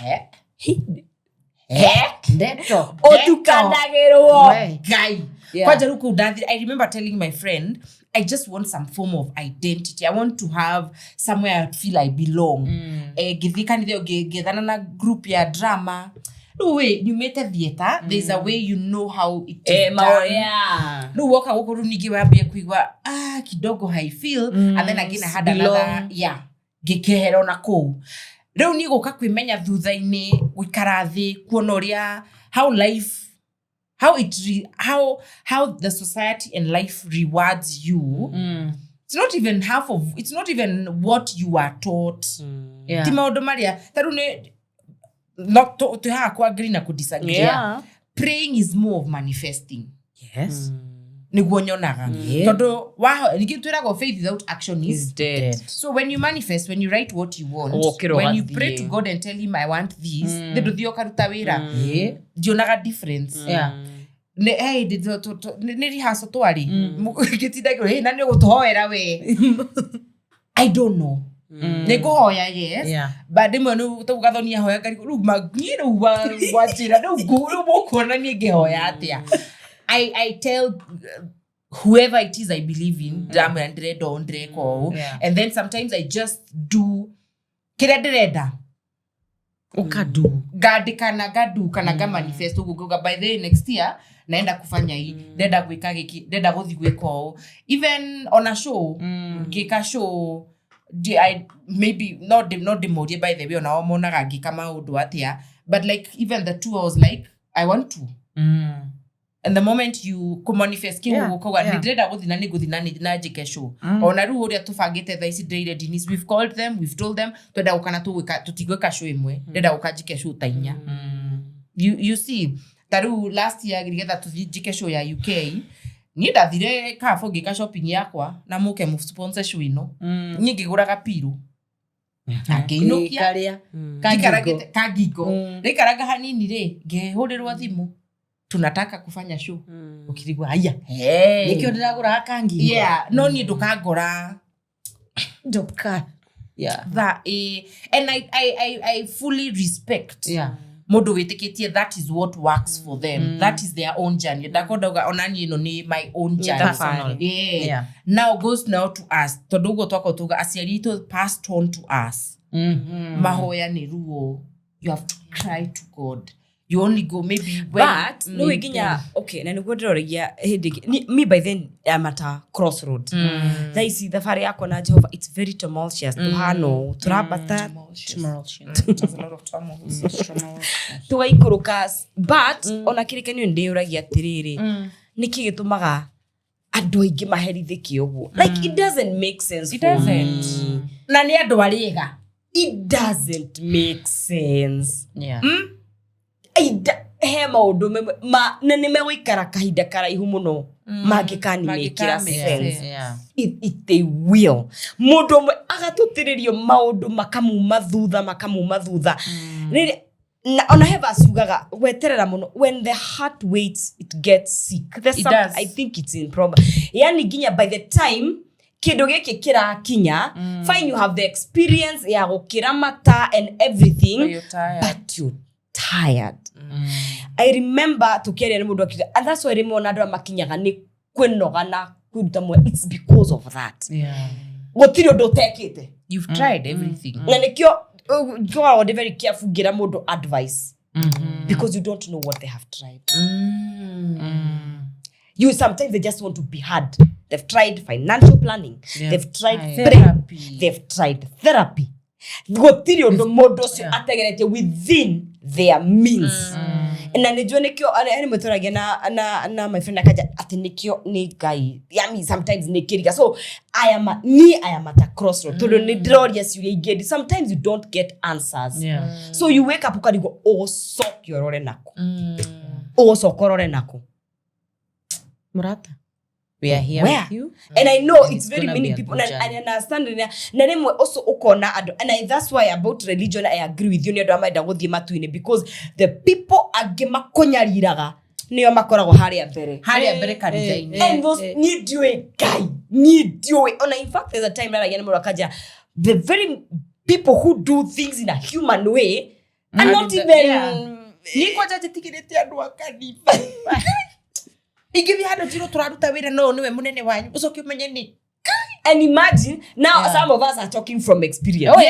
Ndeto. Otukanagerwo. Guy. I remember telling my friend, I just want some form of identity. I want to have somewhere I feel I belong. Githana na group ya drama. No way, you made a theater. There's a way you know how it is done. No waka nigi wabia kuigwa kidogo I feel and then again I had another gekehero na ko. Reu ni goka kwimenya thutha-ini gwikara thi kuona uria how the society and life rewards you. It's not even what you are taught. Ti maundu maria tarune not to ha kwa agree na kudisagree. Praying is more of manifesting. Yes. Niguo nyonaga. Todo nikitwira faith without action is dead. So when you manifest, when you write what you want, when you pray to God and tell him I want this, the duthio karuta wira. Dionaga difference. Ne hey ne rihaso twari. Gitidagiro hey nani gutohoera we. I don't know. Negohoya yes. But demo no to gathonia hoya kari ru magiro wachira no guru bokona ni gehoya atia. I tell whoever it is I believe in, and then sometimes I just do kiredireda. Ukadu. Gadu kana manifesto gugoga by the next year naenda kufanya hii deda gwika giki deda gothi gweko even on a show gika show I maybe not the mode by the way on our monaga gika maundu atia but like even the 2 hours like I want to and the moment you manifest gukoga ndireda guthina na jike show ona ru uria tufangite tha ici daily dinis we've called them, we've told them twenda gukana tutigweka show imwe ndenda gukajike show tainya you see taru last year gigetha tujike show ya UK ni ndathire kafo ngika shopping yakwa na muke mu sponsor show ino nyingi guraga piru akinukia kagigo rikaraga hanini ri ngehurirwa thimu tunataka kufanya show ukirigwa haya nikio ndiragura kangi no ni ndukagora ndoka that and I fully respect mundu witikitie that is what works for them that is their own journey ndakodaga onani no ni my own journey now goes now to us todugo twako tuga aciari to passed on to us mahoya ni ruo you have to cry to God. You only go maybe when but no iginya okay na niguo ndiroregia hindi me by then I'm at a crossroad they see the fari yako na Jehova it's very tumultuous tuhano turabata tumultuous there's a lot of tumultuous tugaikuruka but ona kirikenio ndiuragia atiriri niki gitumaga andu aingi maherithikio guo like it doesn't make sense it doesn't na ni andu ariga it doesn't make sense he maundu na nä megåikara kahinda karaihu må no mangäkanimä sense it will må ndå mwe agatå tä rä rio maå ndå makamuma thutha ona heva aciugaga weterera må no when the heart waits it gets sick I think it's in problem yani nginya by the time kindu giki kirakinya fine you have the experience ya gukiramata and everything but you're tired. I remember tukiaria ni mundu akiga and that's why remona andu makinyaga ni kwinoga na kuruta mwe it's because of that gutiri undu utekite you've tried everything na nikio you are very careful gira mundu advice because you don't know what they have tried you sometimes they just want to be heard. They've tried financial planning they've tried therapy they've tried therapy gutiri undu mundu cio ategerete within their means na nijua nikio yani mtoragia na my friend akaja ati nikio ni guy yami sometimes nikiriga so I am at a crossroad to the drorious you get sometimes you don't get answers so you wake up ukadigo so kiorore nako so korore nako Murata, we are here with you. And I know it's very many people and I understand na nemwe also ukona ado and that's why about religion I agree with you nedo amaida guthie matuine because the people agema konyariraga niyo makoragwo haria mbere kanitha-ini and those need you a guy on in fact there's a time that again murakaja the very people who do things in a human way are not even niko jaje tikirete andu akanitha igithi hano tiro turaruta wira no niwe munene wanyu ucoke umenye ni and imagine now some of us are talking from experience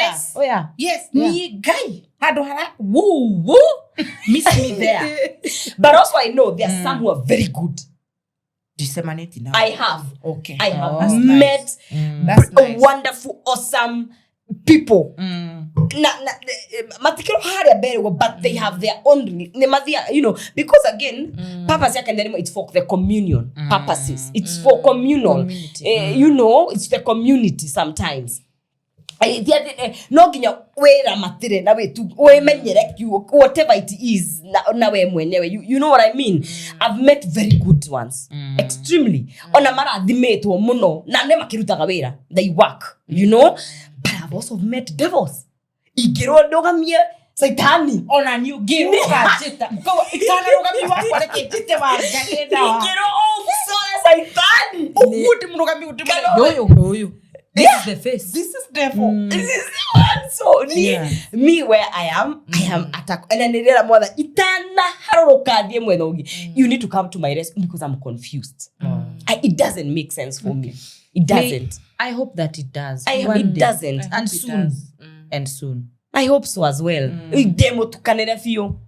yes ni guy hado hara woo miss me there but also I know there are some who are very good disseminate now I have met wonderful awesome people matikiro haria mbere but they have their own you know because again purpose yake ndio it's for the communion purposes it's for communal you know it's the community sometimes no ginya wera matire na wetu we menyere whatever it is na we mwenyewe you know what I mean I've met very good ones extremely ona mara thimetwo muno na ne makirutaga wera they work you know but I've also met devils igiro ndogamie saitani ona ni ugiro kajita ko ikana rugami wako reke tete wangagenda igiro so saitani ukuti mrugami utimwe Yo. This is the face. This is devil. This is so me where I am attack and then there more that itana haroka die mwenogi you need to come to my rescue because I'm confused it doesn't make sense for me it doesn't I hope that it does it doesn't and soon and soon I hope so as well demo tukanera fio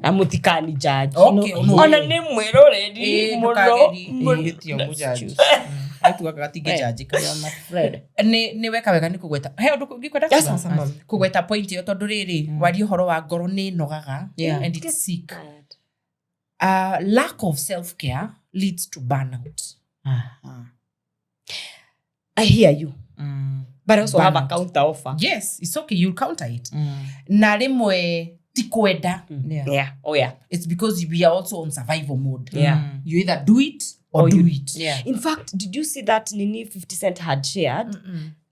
amutikani judge ona ne mwero ready ngitio mujaji atu akatige judge kaya my friend ni weka wega ni kugweta he undu ngikwenda kugweta point yo tondu riri wari horo wa ngoro ni nogaga and it's sick lack of self care leads to burnout I hear you but I also have a counter offer yes it's okay you'll counter it na rimwe tikwenda it's because we are also on survival mode you either do it or do it in fact did you see that nini 50 Cent had shared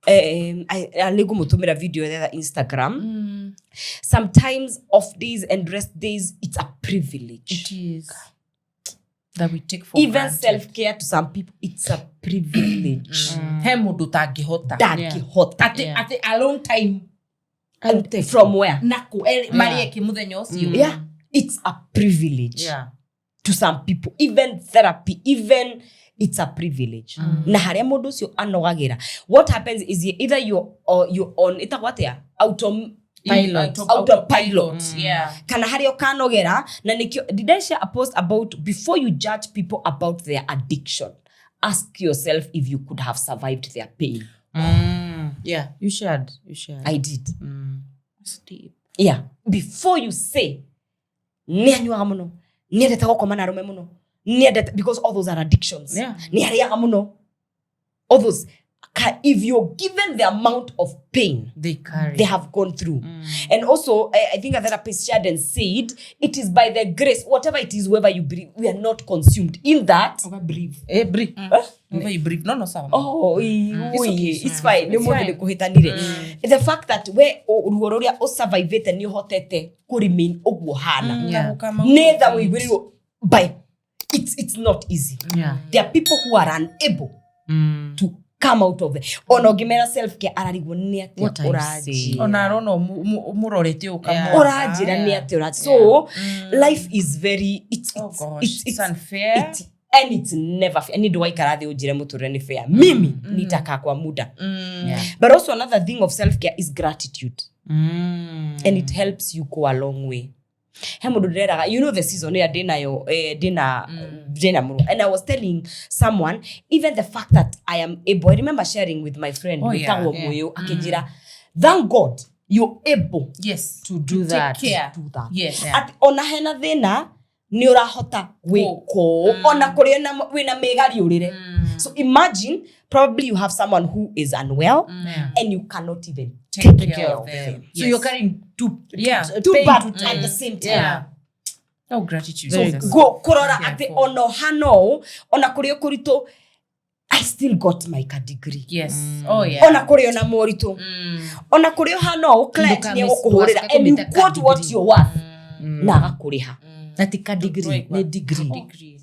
I lego mutumira video there Instagram sometimes off days and rest days it's a privilege it is that we take for even granted. self-care to some people it's a privilege he mundu tangihota at a long time and from where nako marie kimuthenya ucio it's a privilege to some people even therapy even it's a privilege na haria mundu ucio anogagira what happens is either you on itagwatia autopilot kana hario kanogera na nikio did I share a post about before you judge people about their addiction ask yourself if you could have survived their pain you should I did steep before you say nianywa muno niendeta gukoma na rume muno niendeta because all those are addictions ni hariaga muno all those if you're given the amount of pain they have gone through and also I think a therapist shared and said it is by the grace whatever it is wherever you breathe we are not consumed in that breathe whenever you breathe no sawa it's fine ni mundu ni kuhitanire the fact that we ruororia o survive ni hotete ku remain ogwo hana neither we will by it's not easy there are people who are unable to come out of it onogimera self care ararigwo ni ati uraji ona rono murorete ukamo urajira ni ati uraji so life is very it's unfair and it's never fair. Ni do waikarathi ujire mutureni fair. Mimi nitaka kwa muda. But also another thing of self-care is gratitude. And it helps you go a long way. You know the season dinner and I was telling someone even the fact that I am able I remember sharing with my friend akijira thank God you're able to do that. Yes. At ona hena thina ni urahota gwiko ona kuri wina megari urire. So imagine probably you have someone who is unwell and you cannot even take care of them. So you're carrying two bad at the same time. No gratitude. So go kurora ati ono hano ona kuri kurito I still got my degree. Yes. Oh yeah. Ona kuri ona morito. Ona kuri hano client ni okuhurira and you got what you worth. Na akuriha. Ati degree.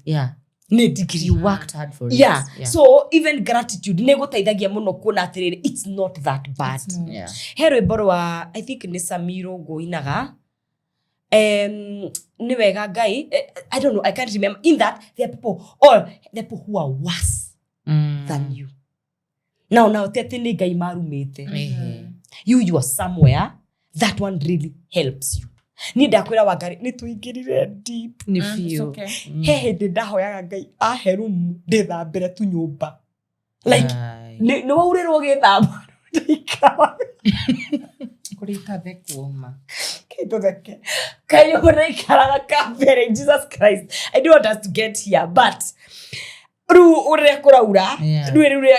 Yeah. Ne degree. You worked hard for it. Yeah. So even gratitude nego taithagia muno kuona atiriri it's not that bad. Hero borwa I think ni Samiro goinaga ni wega guy I don't know I can't remember in that there are people who are worse than you. Now tete ni guy marumete. You are somewhere that one really helps you. Ni ndakwira wangari ni tuingirire deep ni feel he ndahoyaga ngai aherumu ndithambire tu nyumba like no wauriro githamba ndikawa kurita thekuoma kito theke kayo rekaraga kambere Jesus Christ I don't want us to get here but ru urekuraura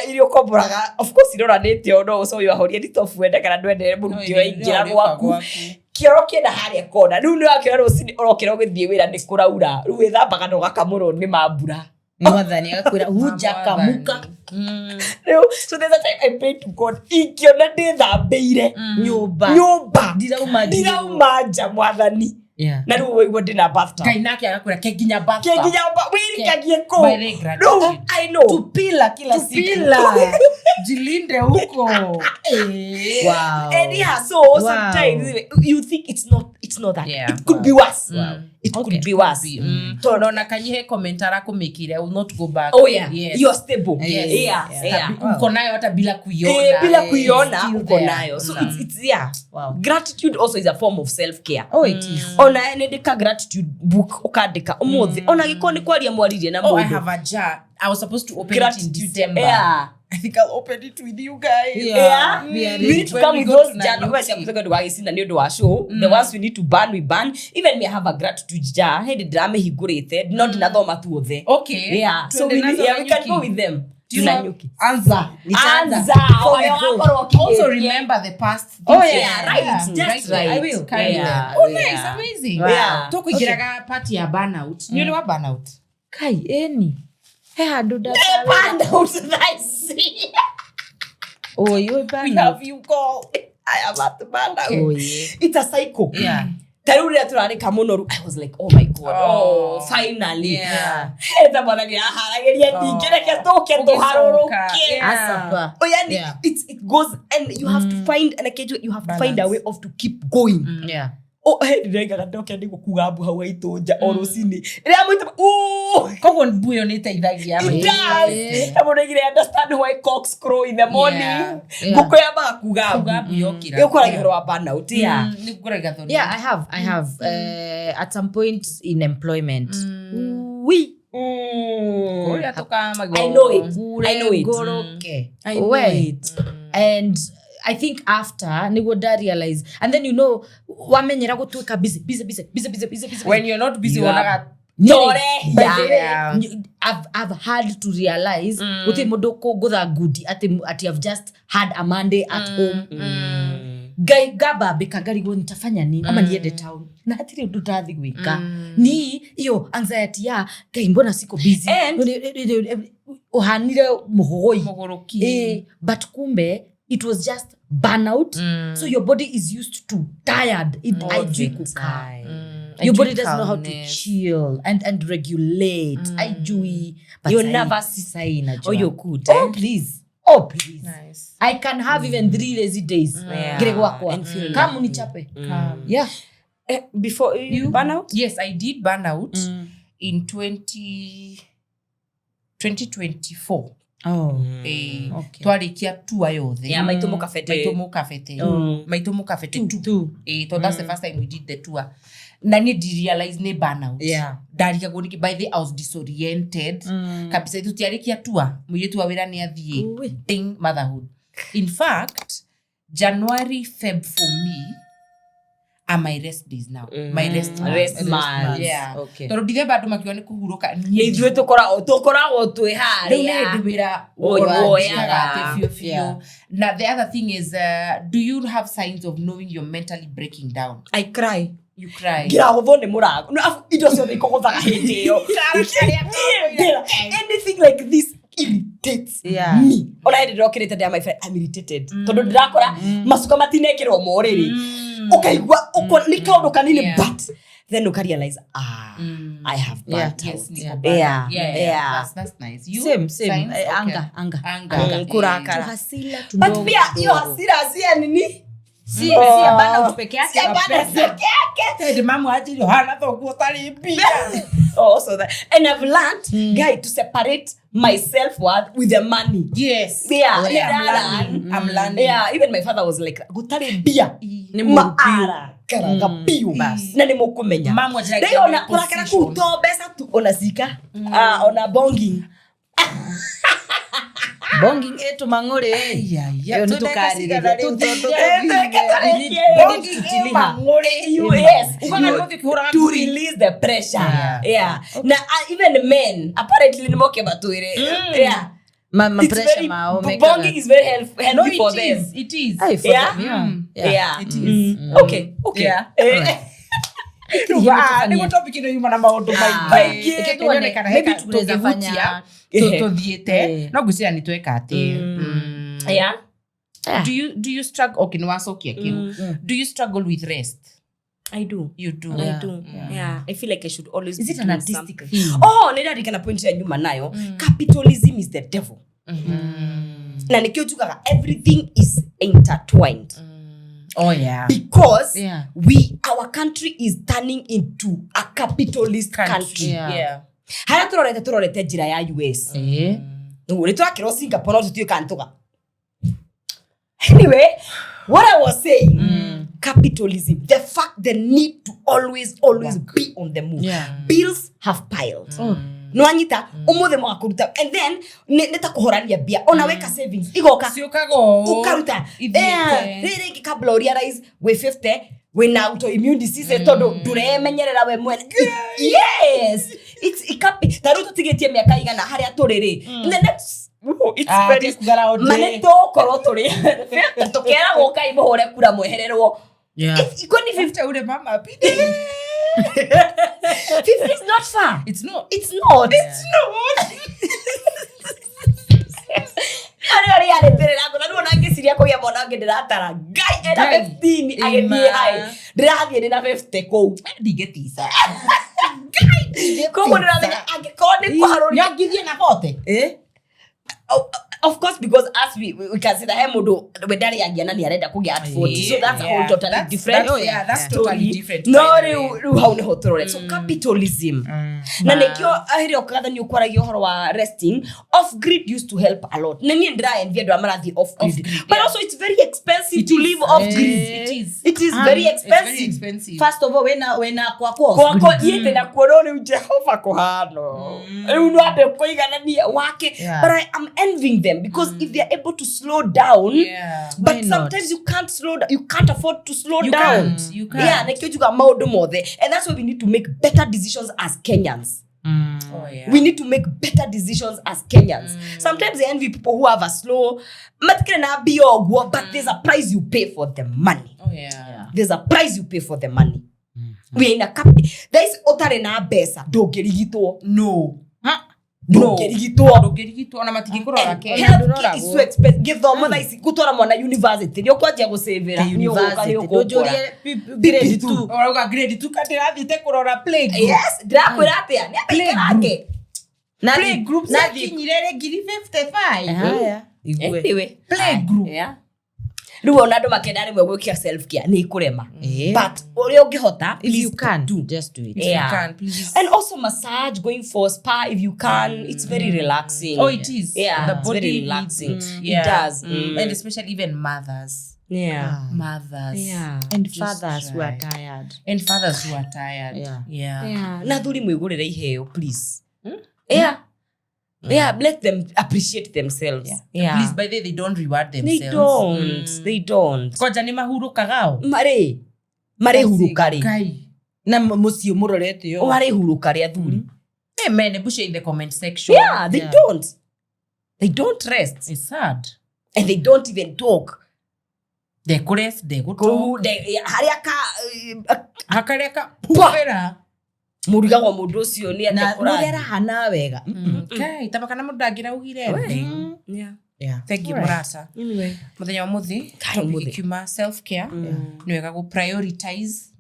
irio koboraga of course irora netio no so you ahoria nditofuenda kana ndwendere murukio ingira gwaku kioro kienda haria kona riu ni wakira rucini urokira ugithie wira ni kuraura riu withambaga no gakamuro ni mambura ni wathani agakwira huja kamuka so there's a time I pray to God ikiona ndithambeire nyumba ndirauma nja mwathani na riu we ndina bathtub kainake agakwira keginya bathtub wiri kagieko no I know tupila kila siku jilinde huko wow and yeah so sometimes you think it's not that it could be worse it could be worse tono na kanyihe commentara kumikire I will not go back you are stable uko nayo hata bila kuiona uko nayo so it's gratitude also is a form of self care it is ona endeka gratitude book ukandika umuthi ona gikoni kwaria mwaririe na mundu I have a jar I was supposed to open it in December I think I'll open it with you guys. We need to come with those jars. We're saying to go to na ndio wa show. The ones we need to burn, we burn. Even me have a gratitude jar. Hey, the drama higurete. Not another matu the. Okay. Yeah. So we can go with them. Tunanyuki. Anza. Also remember the past. Right. Just right. I will. Nice, amazing. Tukugiraga party ya burnout. Nyo wa burnout. Kai eni. Burnout nice. You burnout. We have you call. I have at the burnout. It's a cycle. Taruri aturarika muno I was like oh my god finally eta bana ya harageria dingere ke toke to haruruke asapa yani it goes and you have to find you have to find a way of to keep going ndega ndoke ndigo kugabu hawa itonja orosini ria mwita kogo mbuyo ni teithagia amurigire understand why cocks crow in the morning guko yaba kugabu yokira yokora gero wa burnout ni kuguraga thoni I have at some point in employment koya toka mago I know it goroke and I think after ni would realize and then wamenyera gutuika busy when you're not busy I've had to realize uti mundu kugutha ngudi ati I've just had a Monday at home gai gaba bekagari go nitafanya nini ama niende town na hatiri tutathi gwika ni iyo anxiety ya gai mbona siko busy uhanire muhogoi but kumbe it was just burnout so your body is used to tired your body doesn't know how to chill and regulate but you never see you could please nice I can have even 3 lazy days and feel come unichape before you burnout yes I did burnout in 2024 okay twarikia tour yothe maitomo kafete tu that's the first time we did the tour na ni realize ne burnout darika goniki by the I was disoriented kabisa tutiarikia tour muyetu wa wira ni athie thing motherhood in fact January, Feb for me are my rest days now. My rest months. Yeah. Okay. Toro December atu makiwa ni kuhuruka ni Ithuĩ tũkoragwo twĩ harĩa. Now the other thing is, do you have signs of knowing you're mentally breaking down? I cry. You cry. Ngĩragũthwo nĩ mũrango. Indo ciothe ikũgũthaga hĩndĩ ĩyo. Anything like this irritates me. Ona hĩndĩ ndĩrokĩrĩte ndĩa my friend, I'm irritated. Tondũ ndĩrakora macuka matinekĩrwo morĩrĩ. Ukaigua nĩ kaũndũ kanini but then you realize I have burnt out. That's nice. You same anger kurakara hasira but pia hiyo hasira si nini si abana utupeke yake Tede mamu ajili hana thoguo tari pia. So that and I've learned guy to separate my self-worth with the money. Yes. I'm learning. Yeah, even my father was like, gutari bia ni maara karaga piu bas. Na ni mukumenya. Mamu ajili. They ona kurakara kuto besa tu ona sika. Ona bonging. Bonging eto mangore yo tukarire bonging mangore to release the pressure. Yeah. Now even men apparently ni moke batuire. Yeah. Mama pressure mao make bonging is very healthy for them. It is. Yeah. It is. Okay. Yeah. Ni topic ino yuma na maundu maingĩ. Maybe tunaweza fanya tuthiete no gucia ni tweka ati. Yeah. Do you struggle okay nwacokia kiu. Do you struggle with rest? I do. You do. I do. Yeah. I feel like I should always is be it an artistic thing? Nenda point ya nyuma nayo. Capitalism is the devil. Na nikio tukaga everything is intertwined. Oh yeah. Because our country is turning into a capitalist country. Yeah. Haya turorete njira ya US. Uri twakiro Singapore no tutio ntuga. Anyway, what I was saying, capitalism, the need to always be on the move. Bills have piled. No anyita umuthe mwakuruta and then neta kuhorania bia ona weka savings igoka siukago ukaruta riri kikabla realize we 50 when autoimmune disease todo duremenyerera we mwene. Yes, it's ikapi taruto tigetie miaka igana haria turiri the next it's very maneto koro turi tukera goka ibohore kura mwehererwo ikoni 50 ure mama pidi 50 is not far. It's not. Ari terera kuna no ngisiria ko ya mona ngiratara guy ena 15 agethie hai ndirathie na 50 ko ndigetiza guy ko mona agikone kwa haroni ngithie na 40 of course because as we can say that mudu wedari agiana ni arenda kugia at 40 so that's a whole totally different. That's totally different. No ru how ne hotorore so capitalism na nekio ahiri okatha ni ukwaragio horo wa resting off grid used to help a lot na ni ndra envy ndo amarathi off grid but also it's very expensive to live off grid. It is very expensive. First of all wena kwa yete na kuonore Jehova kohano unu ate koiganania wake but I am envying them because if they are able to slow down but sometimes you can't afford to slow down. You can't. Yeah, like you got more there and that's why we need to make better decisions as Kenyans. We need to make better decisions as Kenyans. Sometimes I envy people who have a slow but there's a price you pay for the money. There's a price you pay for the money. We are in a there is otare na besa dogerigito dogerigito na matigikora ke health is so expensive. Give them mother is gutora mwana university ndio kwaje gusevera ndio dojorie grade 2 oroga grade 2 katirathite kurora play group. Yes, drakwira atia ni atikirake na play group na kinyirere giri 55 haya anyway play group Ruo na ndo makendane mwe gwikia self care ni kurema but uri ungihota if you can just do it. If you can please. And also massage, going for spa if you can, it's very relaxing. It is. The body very relaxing. It does. And especially even mothers. Mothers. And fathers who are tired. Yeah. Na thuri mwigurire iheo please. Yeah, let them appreciate themselves. Yeah. Please, by the way, they don't reward themselves. They don't. Koja nĩ mahurũkagao Marĩ huruka rĩ. Kai. na mũciĩ mũrorete yo Marĩ huruka rĩ athuri. Amen. Push in the comment section. Yeah, they don't. They don't rest. It's sad. And they don't even talk. Decorate, degoto. Harĩa Hakareka pupera. Mũrigagwo mũndũ ũcio nĩ na atekũra. mũrera hana wega Kai, tabakana mũndũ angira ugire. yeah Thank you, Murata. Anyway. Muthenya wa muthi, Muthi. kiuma self care. Ni wega go prioritize.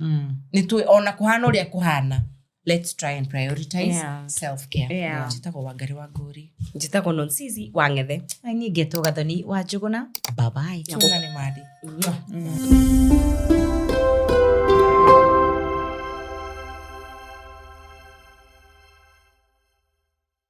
Ni tu ona kuhana uria kuhana. Let's try and prioritize self care. Jitako wangari wa ngori. Njitagwo Nonsizi wa Ngethe. Ai nĩ ngetwo Gathoni wa Njũgũna. Bye bye. Tuna ni madi.